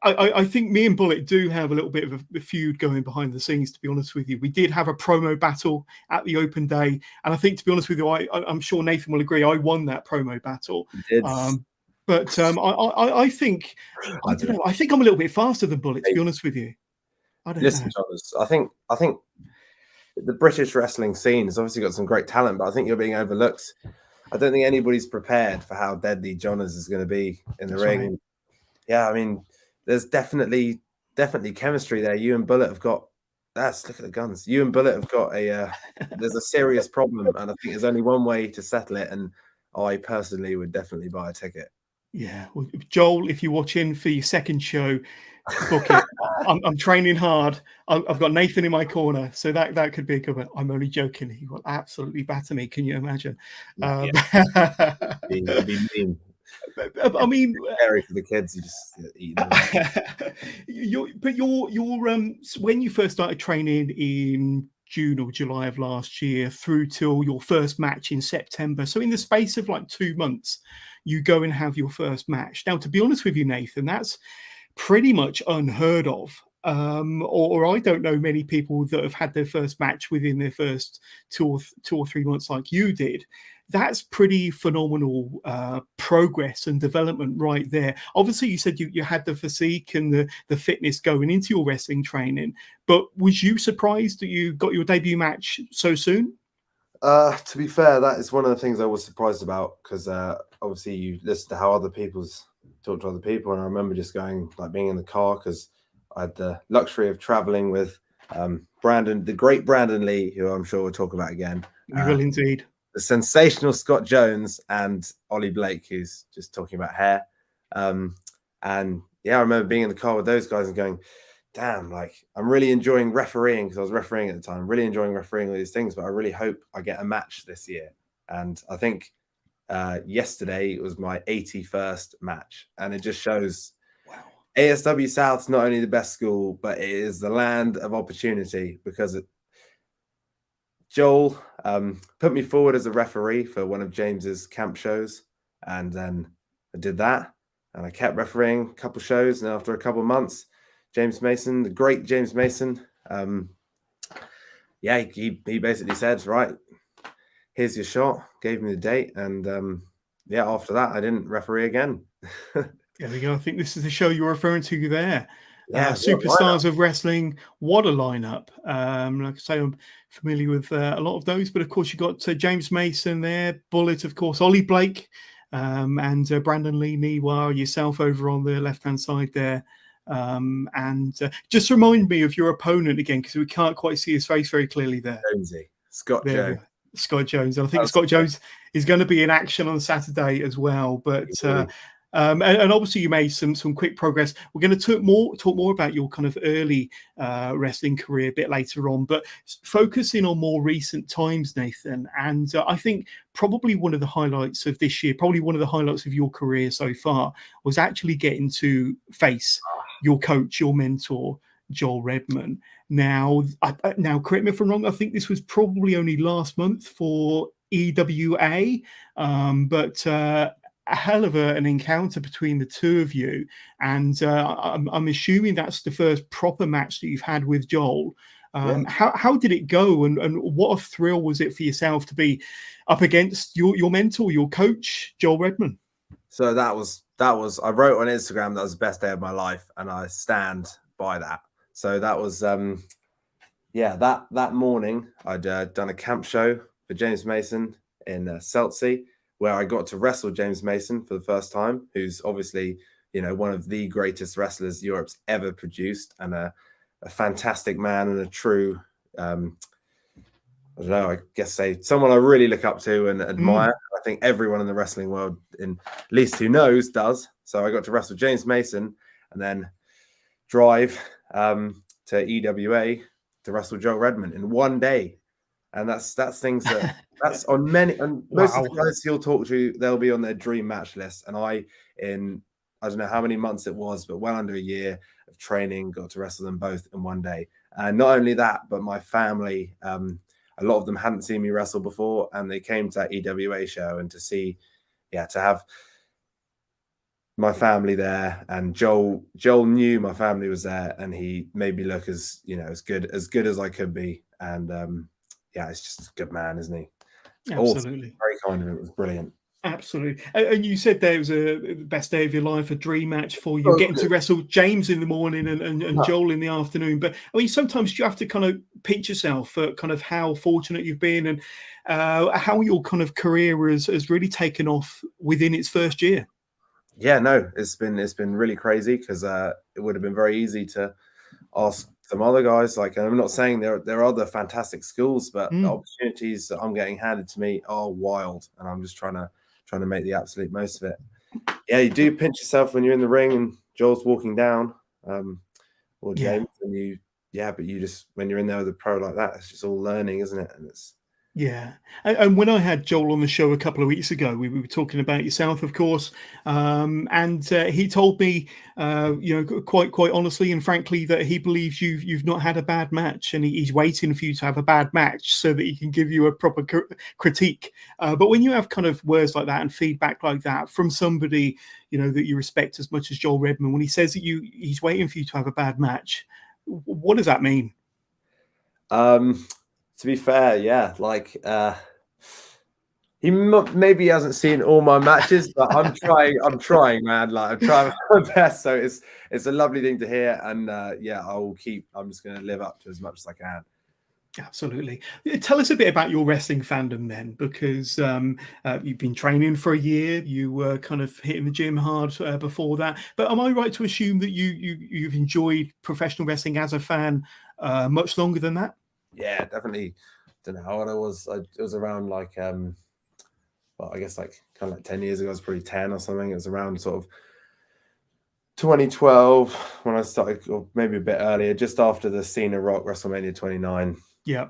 [SPEAKER 1] I think me and Bullit do have a little bit of a feud going behind the scenes, to be honest with you. We did have a promo battle at the open day. And I think, to be honest with you, I'm sure Nathan will agree, I won that promo battle. But I think, I don't know, I think I'm a little bit faster than Bullit, to be honest with you. I don't know.
[SPEAKER 2] Thomas, I think the British wrestling scene has obviously got some great talent, but I think you're being overlooked. I don't think anybody's prepared for how deadly Johners is going to be in the ring. Right. Yeah, I mean, there's definitely chemistry there. You and Bullit have got look at the guns. You and Bullit have got there's a serious problem, and I think there's only one way to settle it. And I personally would definitely buy a ticket.
[SPEAKER 1] Yeah, well, Joel, if you're watching for your second show, book it. I'm training hard. I've got Nathan in my corner, so that could be a good one. I'm only joking. He will absolutely batter me. Can you imagine?
[SPEAKER 2] It'd be mean.
[SPEAKER 1] I mean,
[SPEAKER 2] scary for the kids. You just eat them.
[SPEAKER 1] When you first started training in June or July of last year through till your first match in September, so in the space of like 2 months, you go and have your first match. Now, to be honest with you, Nathan, that's pretty much unheard of. Or I don't know many people that have had their first match within their first 2 or 3 months like you did. That's pretty phenomenal progress and development right there. Obviously, you said you had the physique and the fitness going into your wrestling training, but was you surprised that you got your debut match so soon?
[SPEAKER 2] To be fair, that is one of the things I was surprised about, because obviously you listen to how other people's talk to other people, and I remember just going, like, being in the car, because I had the luxury of traveling with Brandon, the great Brandon Lee, who I'm sure we'll talk about again.
[SPEAKER 1] We will indeed.
[SPEAKER 2] The sensational Scott Jones and Ollie Blake, who's just talking about hair. And yeah, I remember being in the car with those guys and going, damn, like, I'm really enjoying refereeing, because I was refereeing at the time. I'm really enjoying refereeing all these things, but I really hope I get a match this year. And I think yesterday it was my 81st match, and it just shows, wow, ASW South's not only the best school, but it is the land of opportunity, because Joel put me forward as a referee for one of James's camp shows, and then I did that, and I kept refereeing a couple shows, and after a couple of months, James Mason, the great James Mason, yeah, he basically said, right, here's your shot, gave me the date, and yeah, after that, I didn't referee again.
[SPEAKER 1] There we go. I think this is the show you're referring to there.
[SPEAKER 2] Yeah,
[SPEAKER 1] Superstars of Wrestling. What a lineup. Like I say, I'm familiar with a lot of those, but of course you've got James Mason there, Bullit, of course, Ollie Blake, and Brandon Lee Niwa, yourself over on the left-hand side there. And just remind me of your opponent again, because we can't quite see his face very clearly there.
[SPEAKER 2] Jonesy. Scott Jones.
[SPEAKER 1] Scott Jones. And I think
[SPEAKER 2] That's
[SPEAKER 1] Scott Jones is going to be in action on Saturday as well. But
[SPEAKER 2] really.
[SPEAKER 1] and obviously you made some quick progress. We're going to talk more about your kind of early wrestling career a bit later on, but focusing on more recent times, Nathan. And I think probably one of the highlights of this year, probably one of the highlights of your career so far, was actually getting to face your coach, your mentor, Joel Redman. Now, correct me if I'm wrong, I think this was probably only last month for EWA, but a hell of an encounter between the two of you. And I'm assuming that's the first proper match that you've had with Joel. How did it go, and what a thrill was it for yourself to be up against your mentor, your coach, Joel Redman?
[SPEAKER 2] So that was I wrote on Instagram that was the best day of my life, and I stand by that. So that was that morning I'd done a camp show for James Mason in Seltsea, where I got to wrestle James Mason for the first time, who's obviously, you know, one of the greatest wrestlers Europe's ever produced, and a fantastic man and a true I don't know, I guess say someone I really look up to and admire. I think everyone in the wrestling world, in at least who knows, does. So I got to wrestle James Mason and then drive to EWA to wrestle Joel Redman in one day. And that's things that's on many, and most of the guys you'll talk to, they'll be on their dream match list. And I don't know how many months it was, but well under a year of training, got to wrestle them both in one day. And not only that, but my family, a lot of them hadn't seen me wrestle before, and they came to that EWA show, and to have my family there, and Joel knew my family was there, and he made me look as good as I could be. And it's just a good man, isn't he?
[SPEAKER 1] Absolutely.
[SPEAKER 2] Awesome. Very kind of him. It was brilliant.
[SPEAKER 1] Absolutely. And you said there was a best day of your life, a dream match for you, getting to wrestle James in the morning and Joel in the afternoon. But I mean, sometimes you have to kind of pitch yourself for kind of how fortunate you've been, and how your kind of career has really taken off within its first year.
[SPEAKER 2] Yeah, no, it's been really crazy, because it would have been very easy to ask some other guys. Like, I'm not saying there are other fantastic schools, but the opportunities that I'm getting handed to me are wild, and I'm just trying to make the absolute most of it. Yeah, you do pinch yourself when you're in the ring and Joel's walking down, or James, and but you just, when you're in there with a pro like that, it's just all learning, isn't it? And it's
[SPEAKER 1] and when I had Joel on the show a couple of weeks ago, we were talking about yourself, of course, and he told me, quite honestly and frankly, that he believes you've not had a bad match, and he's waiting for you to have a bad match so that he can give you a proper critique. But when you have kind of words like that and feedback like that from somebody, you know, that you respect as much as Joel Redman, when he says that he's waiting for you to have a bad match, what does that mean?
[SPEAKER 2] To be fair, like he maybe hasn't seen all my matches, but I'm trying, man. Like, I'm trying my best. So it's a lovely thing to hear, and I'm just going to live up to as much as I can.
[SPEAKER 1] Absolutely. Tell us a bit about your wrestling fandom then, because you've been training for a year. You were kind of hitting the gym hard before that. But am I right to assume that you've enjoyed professional wrestling as a fan much longer than that?
[SPEAKER 2] Yeah, definitely. Don't know how old I was. It was around like, I guess like kind of like 10 years ago. I was probably 10 or something. It was around sort of 2012 when I started, or maybe a bit earlier, just after the Cena Rock WrestleMania 29.
[SPEAKER 1] Yeah,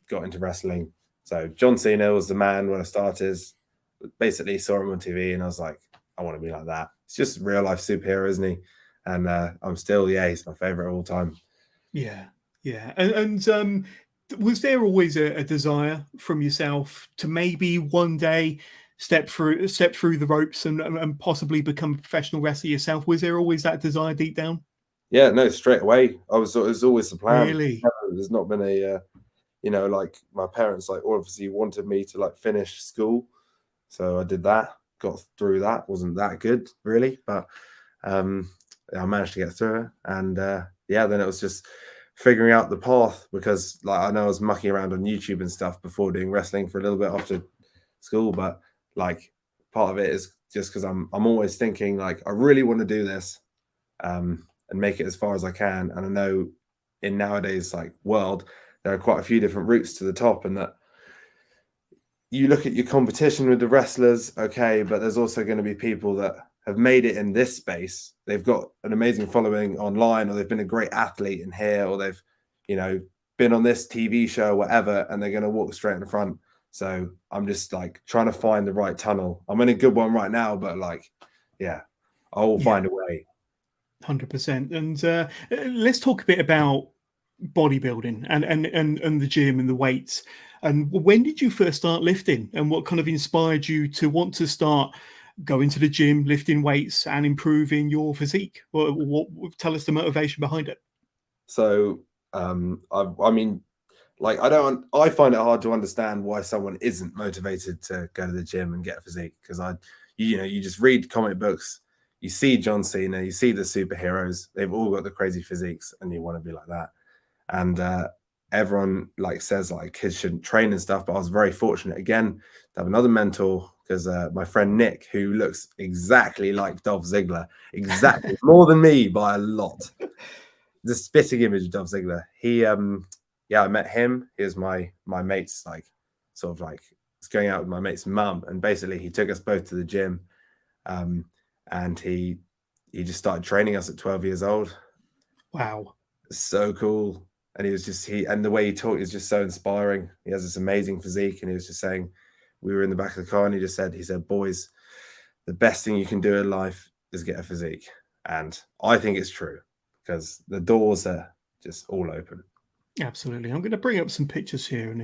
[SPEAKER 2] got into wrestling. So John Cena was the man when I started. Basically saw him on TV, and I was like, I want to be like that. It's just real life superhero, isn't he? And I'm still, he's my favorite of all time.
[SPEAKER 1] Yeah. And was there always a desire from yourself to maybe one day step through the ropes and possibly become a professional wrestler yourself? Was there always that desire deep down?
[SPEAKER 2] Yeah, no, straight away. It was always the plan.
[SPEAKER 1] Really?
[SPEAKER 2] There's not been a, like my parents, like obviously wanted me to like finish school. So I did that, got through that. Wasn't that good really, but I managed to get through it. And then it was just figuring out the path, because like I know I was mucking around on YouTube and stuff before doing wrestling for a little bit after school, but like part of it is just because I'm always thinking like I really want to do this and make it as far as I can. And I know in nowadays like world there are quite a few different routes to the top, and that you look at your competition with the wrestlers, okay, but there's also going to be people that have made it in this space. They've got an amazing following online, or they've been a great athlete in here, or they've, you know, been on this TV show, whatever, and they're going to walk straight in front. So I'm just like trying to find the right tunnel. I'm in a good one right now, but like, yeah, I will find a way.
[SPEAKER 1] 100%. And let's talk a bit about bodybuilding and the gym and the weights. And when did you first start lifting, and what kind of inspired you to want to start going to the gym, lifting weights and improving your physique? What tell us the motivation behind it?
[SPEAKER 2] So I mean, like, I find it hard to understand why someone isn't motivated to go to the gym and get a physique, because you just read comic books, you see John Cena, you see the superheroes, they've all got the crazy physiques, and you want to be like that. And everyone like says like kids shouldn't train and stuff, but I was very fortunate again to have another mentor, because my friend Nick, who looks exactly like Dolph Ziggler, exactly more than me by a lot, the spitting image of Dolph Ziggler. He I met him. He was my mate's, like, sort of like, it's going out with my mate's mum, and basically he took us both to the gym, and he just started training us at 12 years old.
[SPEAKER 1] Wow.
[SPEAKER 2] So cool. And and the way he talked is just so inspiring. He has this amazing physique, and he was just saying, we were in the back of the car, and he said, boys, the best thing you can do in life is get a physique. And I think it's true, because the doors are just all open.
[SPEAKER 1] Absolutely. I'm going to bring up some pictures here, and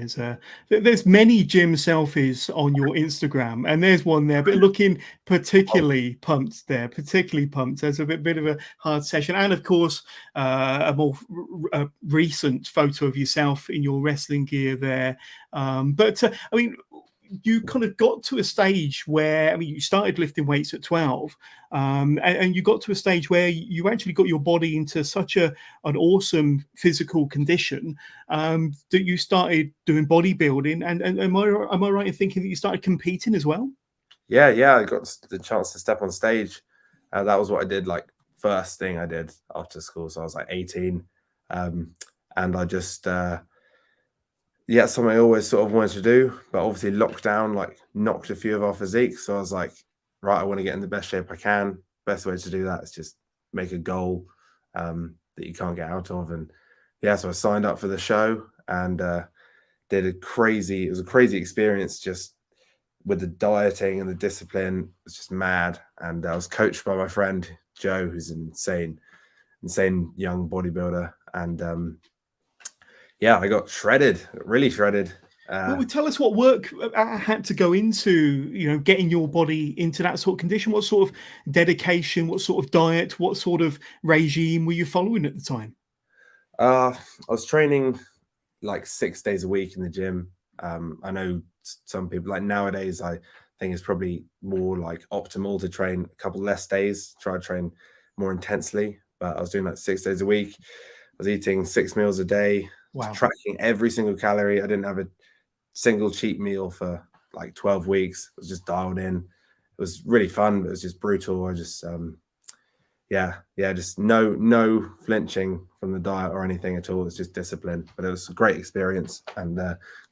[SPEAKER 1] there's many gym selfies on your Instagram, and there's one there, but looking particularly pumped there, particularly pumped. There's a bit of a hard session, and of course, a more recent photo of yourself in your wrestling gear there. But I mean, you kind of got to a stage where, I mean, you started lifting weights at 12, and you got to a stage where you actually got your body into such an awesome physical condition, that you started doing bodybuilding. And am I right in thinking that you started competing as well?
[SPEAKER 2] Yeah, I got the chance to step on stage. That was what I did, like, first thing I did after school. So I was like 18, and I just something I always sort of wanted to do, but obviously lockdown like knocked a few of our physiques. So I was like, right, I want to get in the best shape I can. Best way to do that is just make a goal that you can't get out of. And so I signed up for the show, and did it was a crazy experience, just with the dieting and the discipline. It was just mad. And I was coached by my friend Joe, who's an insane young bodybuilder. And I got shredded, really shredded.
[SPEAKER 1] Well, tell us what work had to go into, getting your body into that sort of condition. What sort of dedication, what sort of diet, what sort of regime were you following at the time?
[SPEAKER 2] I was training like 6 days a week in the gym. I know some people, like, nowadays, I think it's probably more like optimal to train a couple less days, try to train more intensely. But I was doing like 6 days a week. I was eating 6 meals a day.
[SPEAKER 1] Wow.
[SPEAKER 2] Tracking every single calorie. I didn't have a single cheat meal for like 12 weeks. It was just dialed in. It was really fun, but it was just brutal. I just just no flinching from the diet or anything at all. It's just discipline. But it was a great experience, and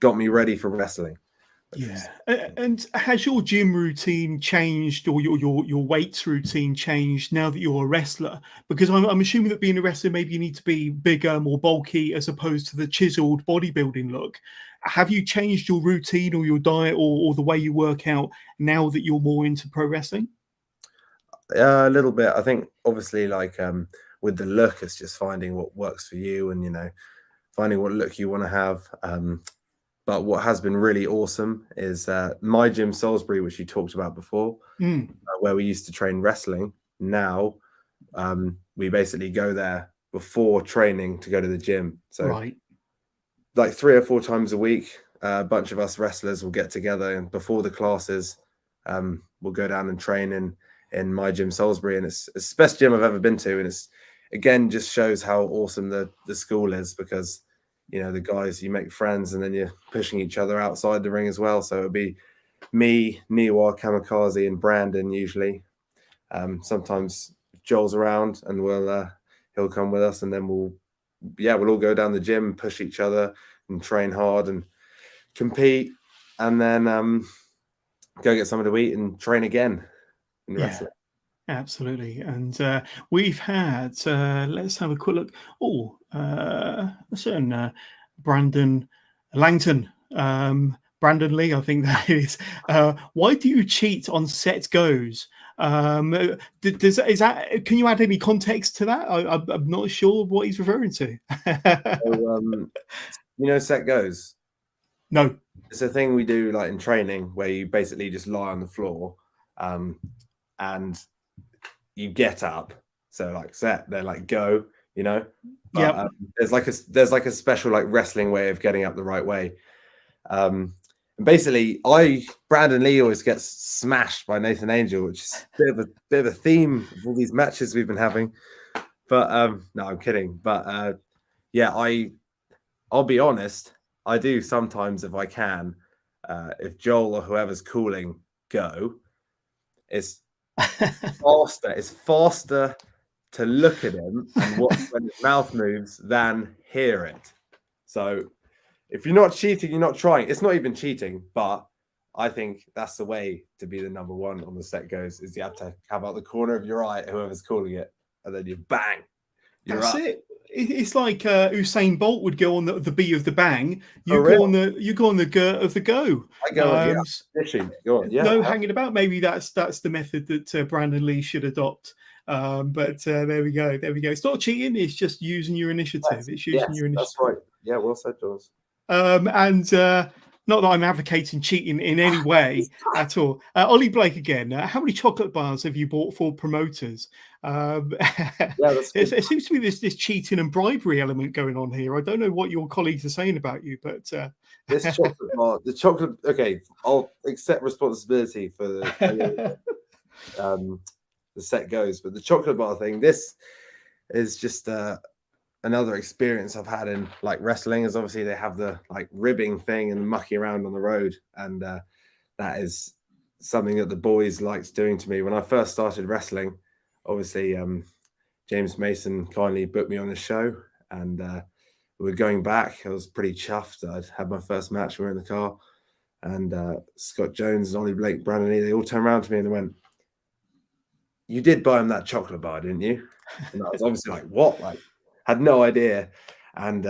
[SPEAKER 2] got me ready for wrestling.
[SPEAKER 1] Yeah. And has your gym routine changed, or your weights routine changed now that you're a wrestler? Because I'm assuming that being a wrestler, maybe you need to be bigger, more bulky, as opposed to the chiseled bodybuilding look. Have you changed your routine or your diet or the way you work out now that you're more into pro wrestling?
[SPEAKER 2] A little bit. I think obviously, like, with the look, it's just finding what works for you, and finding what look you want to have. But what has been really awesome is my gym, Salisbury, which you talked about before, where we used to train wrestling. Now we basically go there before training to go to the gym. So
[SPEAKER 1] right.
[SPEAKER 2] Like 3 or 4 times a week, a bunch of us wrestlers will get together, and before the classes, we'll go down and train in my gym, Salisbury. And it's the best gym I've ever been to. And it's, again, just shows how awesome the school is, because the guys, you make friends, and then you're pushing each other outside the ring as well. So it'll be me, Niwa, Kamikaze, and Brandon usually. Sometimes Joel's around, and he'll come with us, and then we'll all go down the gym, push each other, and train hard and compete. and then go get something to eat and train again in wrestling.
[SPEAKER 1] Absolutely. And we've had, let's have a quick look. Oh, a certain Brandon Langton, Brandon Lee, I think that is. Why do you cheat on set goes? Can you add any context to that? I'm not sure what he's referring to.
[SPEAKER 2] So, set goes.
[SPEAKER 1] No.
[SPEAKER 2] It's a thing we do like in training where you basically just lie on the floor and you get up. So like set, they're like go, But there's like a special like wrestling way of getting up the right way. And basically, Brandon Lee always gets smashed by Nathan Angel, which is a bit of a theme of all these matches we've been having. But no, I'm kidding. But I'll be honest. I do sometimes if I can. If Joel or whoever's calling go, it's faster. It's faster to look at him and watch when his mouth moves than hear it. So if you're not cheating, you're not trying. It's not even cheating, but I think that's the way to be the number one on the set goes, is you have to have out the corner of your eye whoever's calling it, and then you bang.
[SPEAKER 1] That's it. It's like Usain Bolt would go on the B of the bang. You
[SPEAKER 2] Oh,
[SPEAKER 1] go
[SPEAKER 2] really?
[SPEAKER 1] on the G of the go.
[SPEAKER 2] I go on, Go on,
[SPEAKER 1] No hanging about. Maybe that's the method that Brandon Lee should adopt. But there we go. There we go. It's not cheating. It's just using your initiative. It's using your initiative.
[SPEAKER 2] That's right. Yeah, well said, Jules.
[SPEAKER 1] And not that I'm advocating cheating in any way at all. Ollie Blake again. How many chocolate bars have you bought for promoters? It seems to be this cheating and bribery element going on here. I don't know what your colleagues are saying about you, but
[SPEAKER 2] this chocolate bar, the chocolate. Okay, I'll accept responsibility for the set goes, but the chocolate bar thing. This is just another experience I've had in like wrestling. Is obviously they have the like ribbing thing and mucking around on the road, and that is something that the boys liked doing to me when I first started wrestling. Obviously, James Mason kindly booked me on the show, and we were going back. I was pretty chuffed. I'd had my first match. We were in the car, and Scott Jones, Ollie Blake, Brandon Lee, they all turned around to me and they went, "You did buy him that chocolate bar, didn't you?" And I was obviously like, "What?" Like, had no idea. And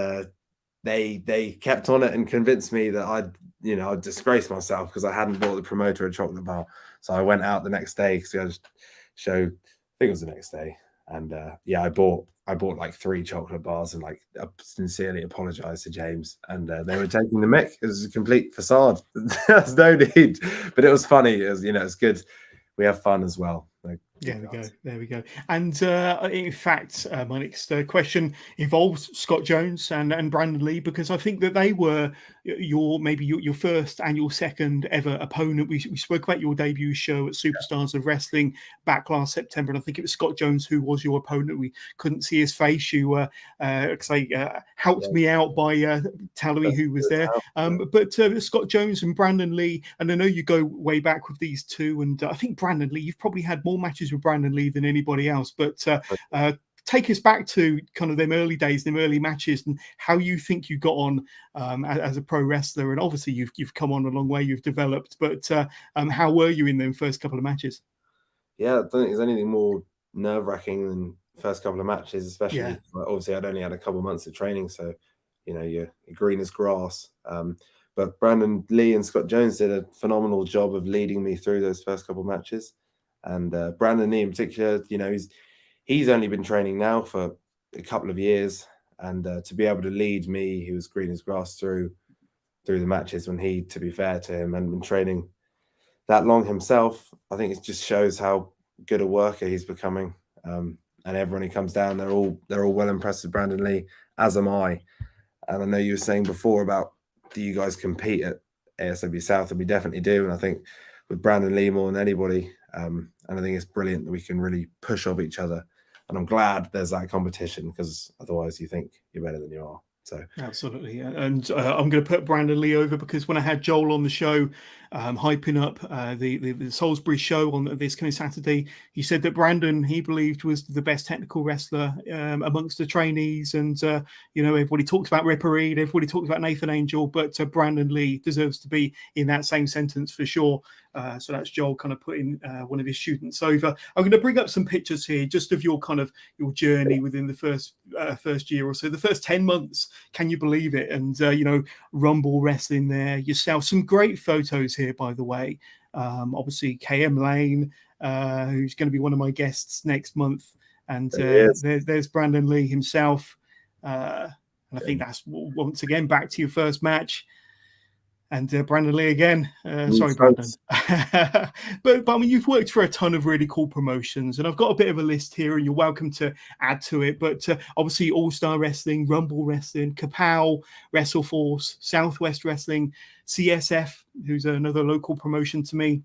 [SPEAKER 2] they kept on it and convinced me that I'd disgrace myself because I hadn't bought the promoter a chocolate bar. So I went out the next day because we had a show. I think it was the next day, and I bought like 3 chocolate bars and like sincerely apologized to James, and they were taking the mick. It was a complete facade. There's no need, but it was funny. It was, it's good. We have fun as well.
[SPEAKER 1] There we go. And in fact, my next question involves Scott Jones and Brandon Lee, because I think that they were your first and your second ever opponent. We spoke about your debut show at Superstars of Wrestling back last September, and I think it was Scott Jones who was your opponent. We couldn't see his face. You helped me out by telling me who was there. But Scott Jones and Brandon Lee, and I know you go way back with these two, and I think Brandon Lee, you've probably had more matches with Brandon Lee than anybody else, but take us back to kind of them early days, them early matches, and how you think you got on as a pro wrestler. And obviously you've come on a long way, you've developed, but how were you in them first couple of matches?
[SPEAKER 2] Yeah, I don't think there's anything more nerve-wracking than first couple of matches, especially obviously I'd only had a couple of months of training, so you're green as grass. But Brandon Lee and Scott Jones did a phenomenal job of leading me through those first couple of matches. And Brandon Lee in particular, he's only been training now for a couple of years, and to be able to lead me, he was green as grass through the matches when he, to be fair to him, and been training that long himself. I think it just shows how good a worker he's becoming. And everyone who comes down, they're all well impressed with Brandon Lee, as am I. And I know you were saying before about, do you guys compete at ASW South? And we definitely do. And I think with Brandon Lee more than anybody, and I think it's brilliant that we can really push off each other. And I'm glad there's that competition, because otherwise you think you're better than you are. So
[SPEAKER 1] absolutely, and I'm going to put Brandon Lee over because when I had Joel on the show, hyping up the Salisbury show on this coming Saturday, he said that Brandon, he believed, was the best technical wrestler amongst the trainees, and everybody talks about Ripper Reed, everybody talks about Nathan Angel, but Brandon Lee deserves to be in that same sentence for sure. So that's Joel kind of putting one of his students over. I'm going to bring up some pictures here just of your journey within the first year or so, the first 10 months. Can you believe it? And Rumble wrestling there yourself. Some great photos here, by the way. Obviously KM Lane, who's going to be one of my guests next month, and there's Brandon Lee himself. And I think that's once again back to your first match. And Brandon Lee again. Sorry, Brandon. but I mean, you've worked for a ton of really cool promotions, and I've got a bit of a list here, and you're welcome to add to it. But obviously, All Star Wrestling, Rumble Wrestling, Kapow, WrestleForce, Southwest Wrestling, CSF, who's another local promotion to me.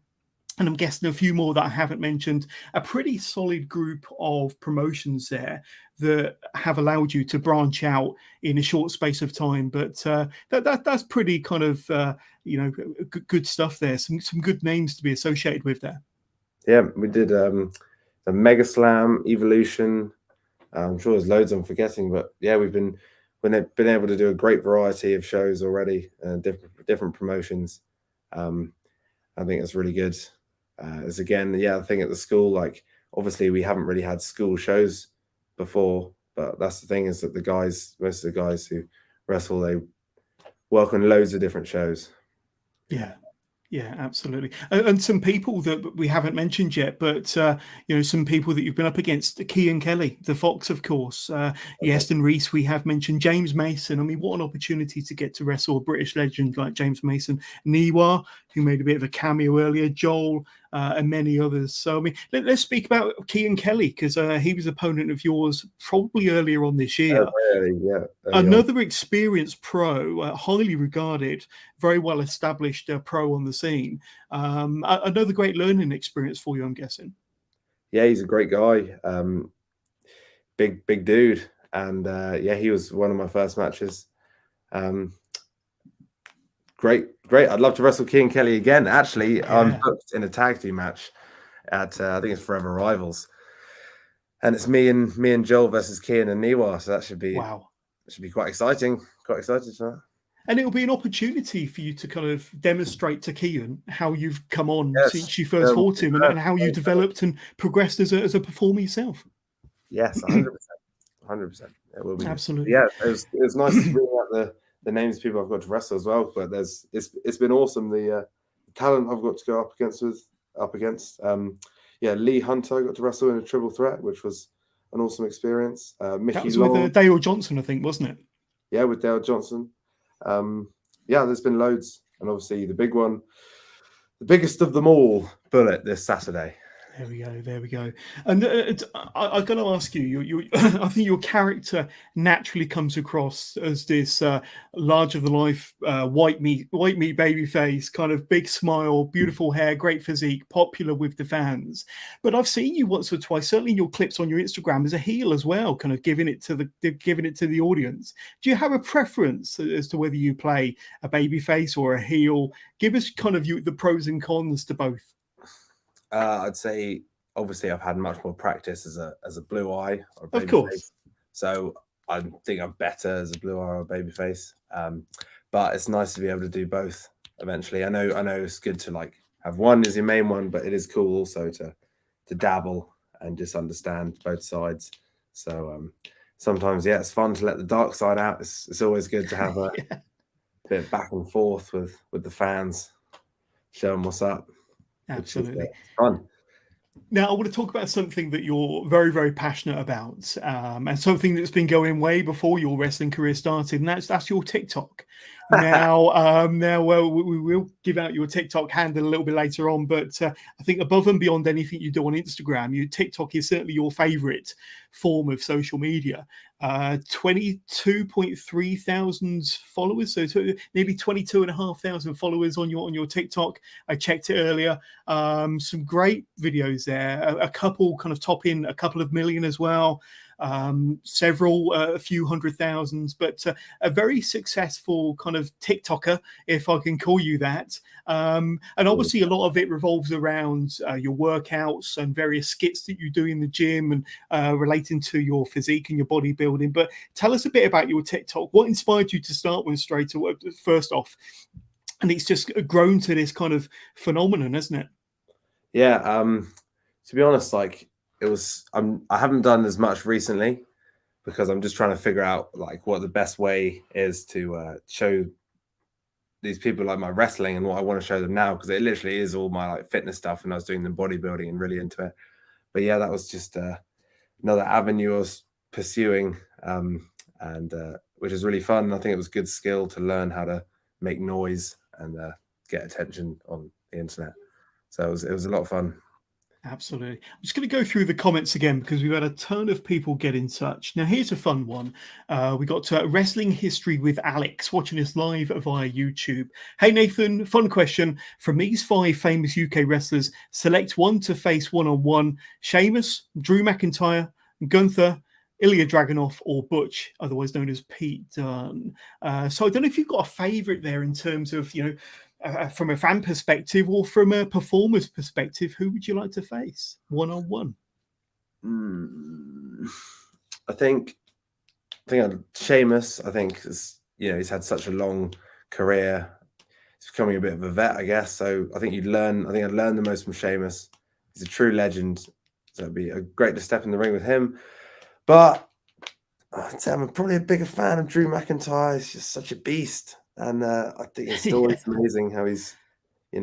[SPEAKER 1] And I'm guessing a few more that I haven't mentioned. A pretty solid group of promotions there that have allowed you to branch out in a short space of time. But that's pretty kind of good stuff there. Some good names to be associated with there.
[SPEAKER 2] Yeah, we did the Mega Slam, Evolution. I'm sure there's loads I'm forgetting, but yeah, we've been able to do a great variety of shows already, different promotions. I think it's really good. As again, I think at the school, like obviously we haven't really had school shows before, but that's the thing is that most of the guys who wrestle, they work on loads of different shows.
[SPEAKER 1] Yeah, absolutely. And some people that we haven't mentioned yet, but some people that you've been up against: Kean Kelly, the Fox, of course. Yeston Reese, we have mentioned. James Mason. I mean, what an opportunity to get to wrestle a British legend like James Mason. Niwa, who made a bit of a cameo earlier. Joel, and many others. So I mean, let's speak about Kean Kelly, because he was an opponent of yours probably earlier on this year. Another experienced pro, highly regarded, very well established pro on the scene. Another great learning experience for you, I'm guessing.
[SPEAKER 2] Yeah, he's a great guy. Big dude. And he was one of my first matches. Great. I'd love to wrestle Kean Kelly again. Actually, I'm booked in a tag team match at I think it's Forever Rivals, and it's me and Joel versus Kean and Niwa. So that should be quite exciting. Quite excited for that.
[SPEAKER 1] And it'll be an opportunity for you to kind of demonstrate to Kean how you've come on since you first fought him, and how you developed and progressed as a performer yourself.
[SPEAKER 2] Yes, 100%. It will be
[SPEAKER 1] absolutely.
[SPEAKER 2] Yeah, it was nice to bring out the names of people I've got to wrestle as well. But it's been awesome, the talent I've got to go up against. Lee Hunter got to wrestle in a triple threat, which was an awesome experience. Mickey
[SPEAKER 1] that was
[SPEAKER 2] Long,
[SPEAKER 1] with Dale Johnson, I think, wasn't it?
[SPEAKER 2] Yeah, with Dale Johnson. There's been loads, and obviously the big one, the biggest of them all, Bullet, this Saturday.
[SPEAKER 1] There we go. And I'm going to ask you, I think your character naturally comes across as this larger-than-life white meat baby face, kind of big smile, beautiful hair, great physique, popular with the fans. But I've seen you once or twice, certainly in your clips on your Instagram, as a heel as well, kind of giving it to the audience. Do you have a preference as to whether you play a baby face or a heel? Give us kind of the pros and cons to both.
[SPEAKER 2] I'd say obviously I've had much more practice as a blue eye or a baby
[SPEAKER 1] of course
[SPEAKER 2] face. So I think I'm better as a blue eye or a baby face. But it's nice to be able to do both eventually. I know it's good to like have one as your main one, but it is cool also to dabble and just understand both sides. So sometimes it's fun to let the dark side out. It's always good to have a bit of back and forth with the fans, show them what's up.
[SPEAKER 1] Absolutely.
[SPEAKER 2] Fun.
[SPEAKER 1] Now, I want to talk about something that you're very, very passionate about, and something that's been going way before your wrestling career started, and that's your TikTok. Now, we will give out your TikTok handle a little bit later on, but I think above and beyond anything you do on Instagram, TikTok is certainly your favorite form of social media. 22.3 thousand followers, so nearly 22,500 followers on your TikTok. I checked it earlier. Some great videos there, a couple kind of topping a couple of million as well, several a few hundred thousands, but a very successful kind of TikToker, if I can call you that. And obviously a lot of it revolves around your workouts and various skits that you do in the gym and relating to your physique and your bodybuilding. But tell us a bit about your TikTok. What inspired you to start with straight away, first off? And it's just grown to this kind of phenomenon, hasn't it?
[SPEAKER 2] Yeah. To be honest, like I haven't done as much recently because I'm just trying to figure out like what the best way is to show these people like my wrestling and what I want to show them now, because it literally is all my like fitness stuff and I was doing the bodybuilding and really into it. But yeah, that was just another avenue I was pursuing, and which is really fun. I think it was a good skill to learn how to make noise and get attention on the internet. So it was a lot of fun.
[SPEAKER 1] Absolutely. I'm just going to go through the comments again because we've had a ton of people get in touch. Now, here's a fun one. We got Wrestling History with Alex watching us live via YouTube. Hey, Nathan, fun question. From these 5 famous UK wrestlers, select one to face one-on-one. Sheamus, Drew McIntyre, Gunther, Ilya Dragunov, or Butch, otherwise known as Pete Dunne. So I don't know if you've got a favourite there in terms of, from a fan perspective or from a performer's perspective. Who would you like to face one-on-one?
[SPEAKER 2] I think Sheamus. I think he's had such a long career. He's becoming a bit of a vet, I guess. So I think I'd learn the most from Sheamus. He's a true legend. So it'd be great to step in the ring with him. But I'd say I'm probably a bigger fan of Drew McIntyre. He's just such a beast. And I think his story is amazing how he's, he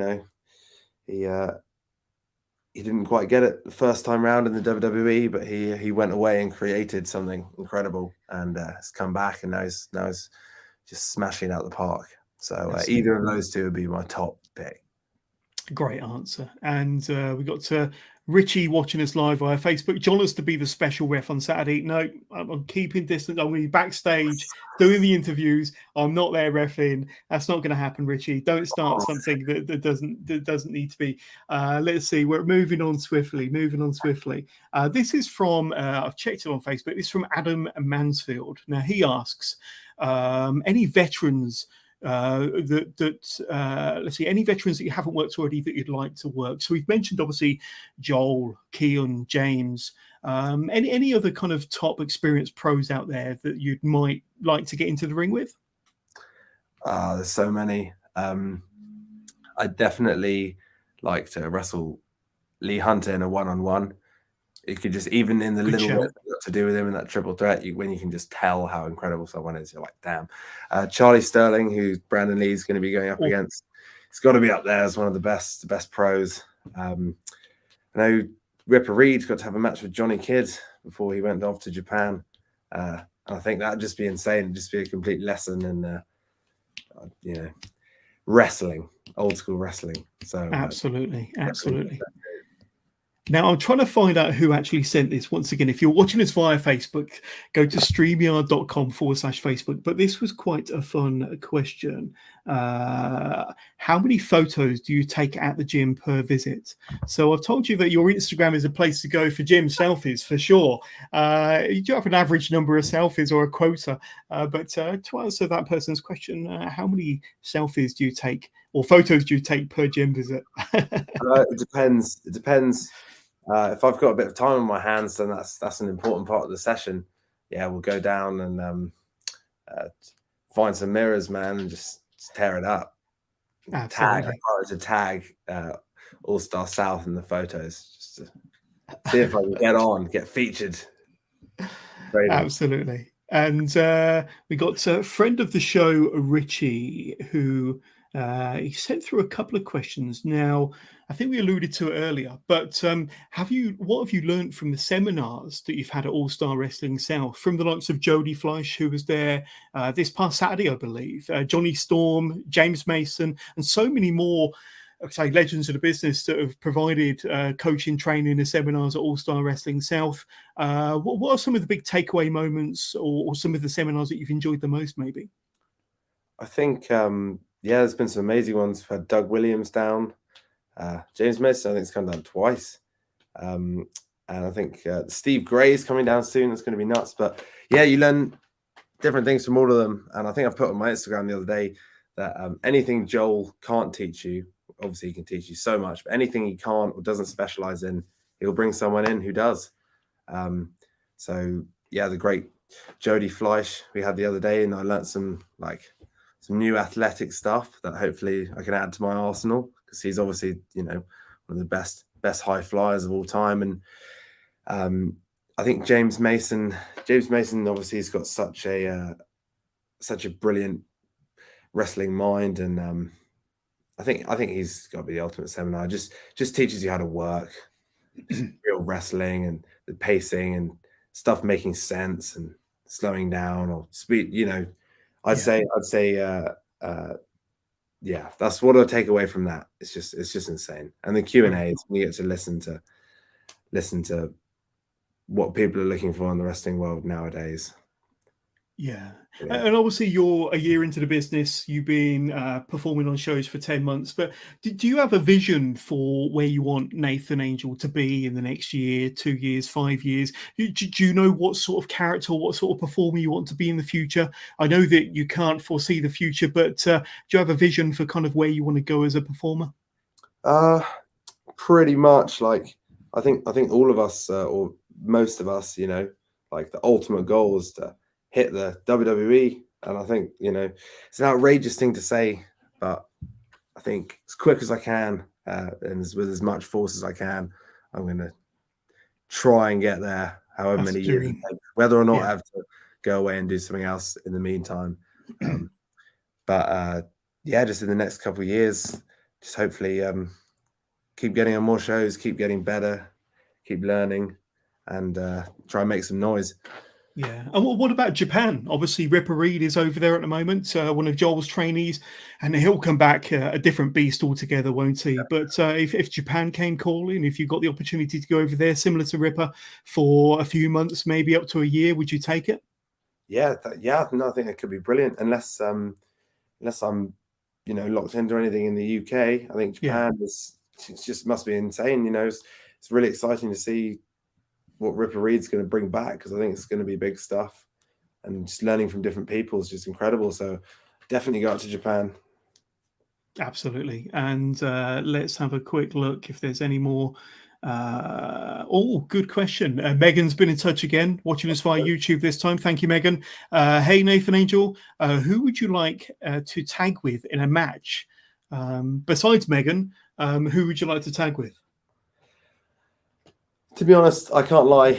[SPEAKER 2] didn't quite get it the first time round in the WWE, but he went away and created something incredible and has come back, and now he's just smashing out the park. So either of those two would be my top pick.
[SPEAKER 1] Great answer. And we got to Richie watching us live via Facebook. John has to be the special ref on Saturday. No, I'm keeping distance. I'm going to be backstage doing the interviews. I'm not there reffing. That's not going to happen, Richie. Don't start something that doesn't need to be. Let's see. We're moving on swiftly. This is from, I've checked it on Facebook. This is from Adam Mansfield. Now, he asks, any veterans let's see, any veterans that you haven't worked already that you'd like to work? So we've mentioned obviously Joel, Keon, James. Any other kind of top experienced pros out there that you might like to get into the ring with?
[SPEAKER 2] There's so many. I'd definitely like to wrestle Lee Hunter in a one-on-one. You could just, even in the little bit to do with him in that triple threat, when you can just tell how incredible someone is, you're like, damn. Charlie Sterling, who Brandon Lee's going to be going up against, he's got to be up there as one of the best pros. I know Ripper Reed got to have a match with Johnny Kidd before he went off to Japan. And I think that'd just be insane. It'd just be a complete lesson in, wrestling, old school wrestling. So
[SPEAKER 1] absolutely. Now, I'm trying to find out who actually sent this. Once again, if you're watching this via Facebook, go to streamyard.com/Facebook. But this was quite a fun question. How many photos do you take at the gym per visit? So I've told you that your Instagram is a place to go for gym selfies, for sure. You do have an average number of selfies or a quota. But to answer that person's question, how many selfies do you take or photos do you take per gym visit?
[SPEAKER 2] It depends. If I've got a bit of time on my hands, then that's an important part of the session. Yeah, we'll go down and find some mirrors, man, and just tear it up.
[SPEAKER 1] Absolutely.
[SPEAKER 2] Tag All Star South in the photos, just to see if I can get featured. Great.
[SPEAKER 1] Absolutely. And we got a friend of the show, Richie, who he sent through a couple of questions. Now, I think we alluded to it earlier, but what have you learned from the seminars that you've had at All Star Wrestling South, from the likes of Jody Fleisch, who was there this past Saturday, I believe, Johnny Storm, James Mason, and so many more say, legends of the business that have provided coaching, training, and seminars at All Star Wrestling South. What are some of the big takeaway moments, or some of the seminars that you've enjoyed the most, maybe?
[SPEAKER 2] I think, there's been some amazing ones. We've had Doug Williams down, James Mason, I think, has come down twice. And I think Steve Gray is coming down soon. That's going to be nuts. But yeah, you learn different things from all of them. And I think I put on my Instagram the other day that anything Joel can't teach you, obviously he can teach you so much, but anything he can't or doesn't specialize in, he'll bring someone in who does. So yeah, the great Jody Fleisch we had the other day, and I learned some new athletic stuff that hopefully I can add to my arsenal, because he's obviously, one of the best high flyers of all time. And I think James Mason obviously has got such a brilliant wrestling mind, and I think he's got to be the ultimate seminar. Just teaches you how to work real wrestling, and the pacing and stuff making sense and slowing down or speed. I'd say that's what I take away from that. It's just insane. And the Q&As, we get to listen to what people are looking for in the wrestling world nowadays.
[SPEAKER 1] Yeah. And obviously you're a year into the business. You've been performing on shows for 10 months, but do you have a vision for where you want Nathan Angel to be in the next year, 2 years, 5 years? Do you know what sort of character, what sort of performer you want to be in the future? I know that you can't foresee the future, but do you have a vision for kind of where you want to go as a performer?
[SPEAKER 2] Pretty much. Like, I think all of us, or most of us, like the ultimate goal is to hit the WWE. And I think, it's an outrageous thing to say, but I think as quick as I can, and with as much force as I can, I'm going to try and get there, however many years it takes, whether or not I have to go away and do something else in the meantime. But just in the next couple of years, just hopefully keep getting on more shows, keep getting better, keep learning, and try and make some noise.
[SPEAKER 1] Yeah. And what about Japan? Obviously, Ripper Reed is over there at the moment, one of Joel's trainees, and he'll come back a different beast altogether, won't he? But if Japan came calling, if you got the opportunity to go over there, similar to Ripper, for a few months, maybe up to a year, would you take it?
[SPEAKER 2] Yeah, I think it could be brilliant, unless I'm locked into anything in the UK. I think Japan just must be insane. It's really exciting to see what Ripper Reed's going to bring back, because I think it's going to be big stuff, and just learning from different people is just incredible. So definitely go out to Japan.
[SPEAKER 1] Absolutely. And let's have a quick look if there's any more. Good question. Megan's been in touch again, watching us via YouTube this time. Thank you, Megan. Hey, Nathan Angel, who would you like to tag with in a match? Besides Megan, who would you like to tag with?
[SPEAKER 2] To be honest, I can't lie,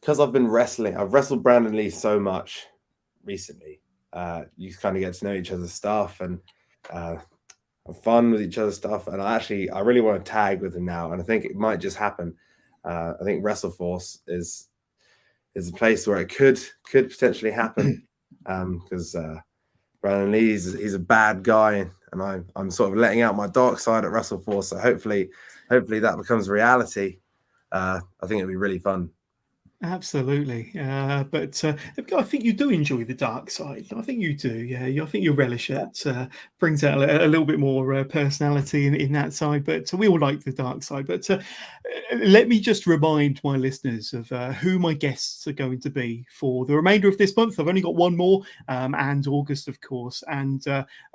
[SPEAKER 2] because I've been wrestling. I've wrestled Brandon Lee so much recently. You kind of get to know each other's stuff and have fun with each other's stuff. And I really want to tag with him now, and I think it might just happen. I think WrestleForce is a place where it could potentially happen, because Brandon Lee, he's a bad guy, and I'm sort of letting out my dark side at WrestleForce. So hopefully that becomes reality. I think it'd be really fun.
[SPEAKER 1] Absolutely. But I think you do enjoy the dark side. I think you do. Yeah, I think you relish it. Brings out a little bit more personality in that side. But we all like the dark side. But let me just remind my listeners of who my guests are going to be for the remainder of this month. I've only got one more, and August, of course. And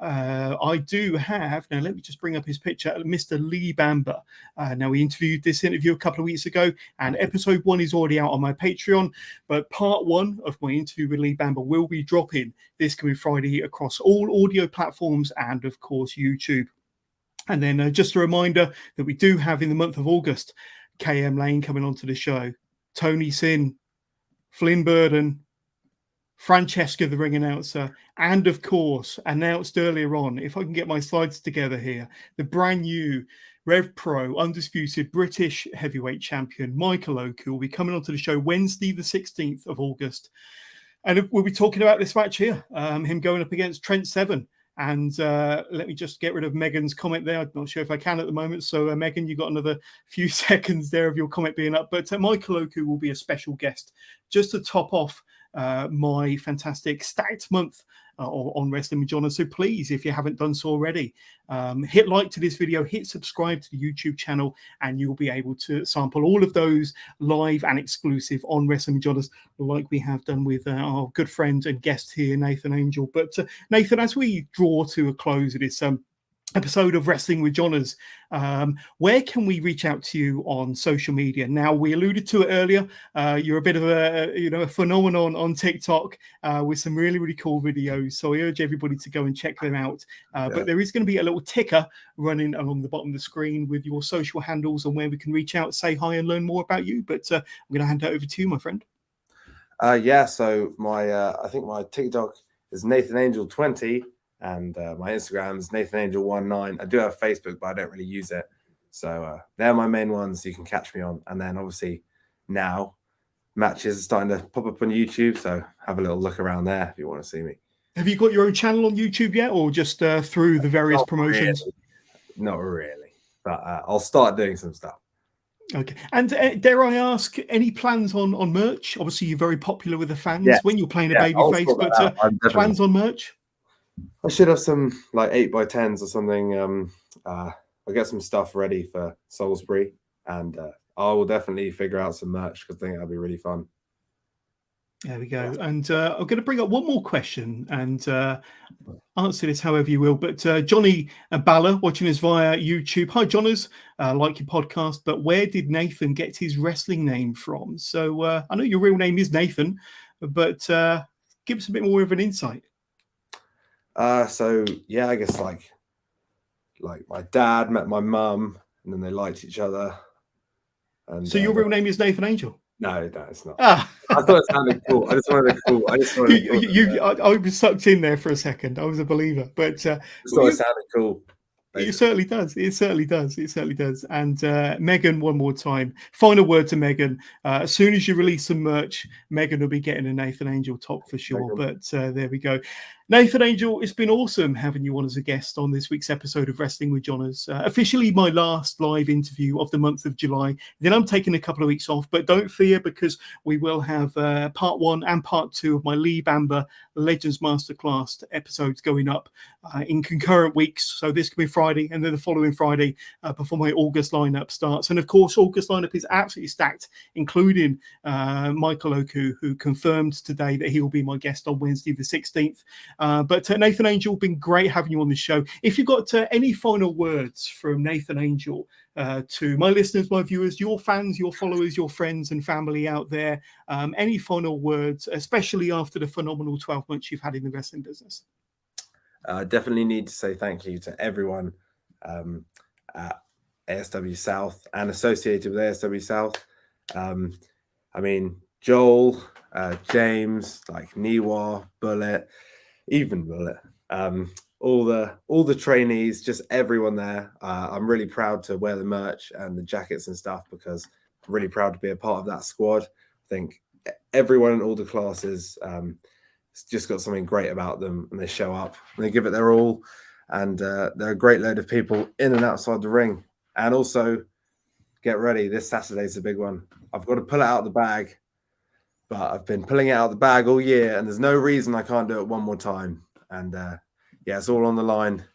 [SPEAKER 1] I do have, now let me just bring up his picture, Mr. Lee Bamber. Now, we interviewed this interview a couple of weeks ago, and episode 1 is already out on my Patreon, but part 1 of my interview with Lee Bamber will be dropping this coming Friday across all audio platforms and, of course, YouTube. And then just a reminder that we do have in the month of August KM Lane coming onto the show, Tony Sin, Flynn Burden, Francesca, the ring announcer, and of course, announced earlier on, if I can get my slides together here, the brand new Rev Pro Undisputed British Heavyweight Champion Michael Oku will be coming onto the show Wednesday, the 16th of August. And we'll be talking about this match here, him going up against Trent Seven. And let me just get rid of Megan's comment there. I'm not sure if I can at the moment. So, Megan, you got another few seconds there of your comment being up. But Michael Oku will be a special guest just to top off my fantastic stacked month on Wrestling with John. And so please, if you haven't done so already, hit like to this video, hit subscribe to the YouTube channel, and you'll be able to sample all of those live and exclusive on Wrestling with John, like we have done with our good friend and guest here, Nathan Angel. But Nathan, as we draw to a close of this episode of Wrestling with Johners, where can we reach out to you on social media? Now, we alluded to it earlier. You're a bit of a phenomenon on TikTok with some really, really cool videos. So I urge everybody to go and check them out. But there is going to be a little ticker running along the bottom of the screen with your social handles and where we can reach out, say hi, and learn more about you. But I'm going to hand it over to you, my friend.
[SPEAKER 2] So my I think my TikTok is Nathan Angel 20. And my Instagram is NathanAngel19. I do have Facebook, but I don't really use it. So they're my main ones you can catch me on. And then obviously now matches are starting to pop up on YouTube. So have a little look around there if you want to see me.
[SPEAKER 1] Have you got your own channel on YouTube yet, or just through the various promotions?
[SPEAKER 2] Not really. But I'll start doing some stuff.
[SPEAKER 1] Okay. And dare I ask, any plans on merch? Obviously, you're very popular with the fans when you're playing a babyface, but plans on merch?
[SPEAKER 2] I should have some like 8x10s or something. I'll get some stuff ready for Salisbury, and I will definitely figure out some merch because I think that'll be really fun.
[SPEAKER 1] There we go. And I'm going to bring up one more question and answer this however you will. But Johnny Balla watching us via YouTube. Hi, Johners. Like your podcast, but where did Nathan get his wrestling name from? So I know your real name is Nathan, but give us a bit more of an insight.
[SPEAKER 2] I guess like my dad met my mum and then they liked each other. And
[SPEAKER 1] so your real name is Nathan Angel?
[SPEAKER 2] No, it's not. I thought it sounded cool. I just wanted to
[SPEAKER 1] I was sucked in there for a second. I was a believer, but
[SPEAKER 2] it sounded cool.
[SPEAKER 1] Basically. It certainly does. It certainly does. It certainly does. And Megan, one more time. Final word to Megan. As soon as you release some merch, Megan will be getting a Nathan Angel top for sure. Megan. But there we go. Nathan Angel, it's been awesome having you on as a guest on this week's episode of Wrestling with Johners. Officially my last live interview of the month of July. Then I'm taking a couple of weeks off, but don't fear because we will have part 1 and part 2 of my Lee Bamber Legends Masterclass episodes going up in concurrent weeks. So this could be Friday and then the following Friday before my August lineup starts. And of course, August lineup is absolutely stacked, including Michael Oku, who confirmed today that he will be my guest on Wednesday the 16th. But Nathan Angel, been great having you on the show. If you've got any final words from Nathan Angel to my listeners, my viewers, your fans, your followers, your friends and family out there, any final words, especially after the phenomenal 12 months you've had in the wrestling business?
[SPEAKER 2] Definitely need to say thank you to everyone at ASW South and associated with ASW South. I mean, Joel, James, like Niwa, Bullet, even Bullet, all the trainees, just everyone there. I'm really proud to wear the merch and the jackets and stuff because I'm really proud to be a part of that squad. I think everyone in all the classes just got something great about them, and they show up and they give it their all, and they're a great load of people in and outside the ring. And also, get ready, this Saturday's the big one. I've got to pull it out of the bag, but I've been pulling it out of the bag all year, and there's no reason I can't do it one more time. And it's all on the line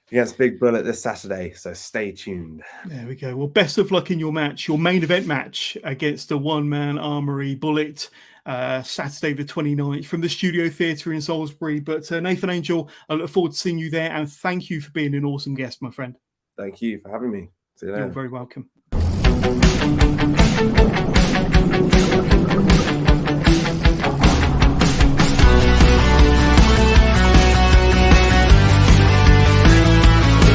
[SPEAKER 2] against Big Bullet this Saturday, so stay tuned.
[SPEAKER 1] There we go. Well, best of luck in your match, your main event match against the One Man Armory Bullit, Saturday the 29th from the Studio Theatre in Salisbury. But Nathan Angel, I look forward to seeing you there, and thank you for being an awesome guest, my friend.
[SPEAKER 2] Thank you for having me. See you later.
[SPEAKER 1] You're very welcome.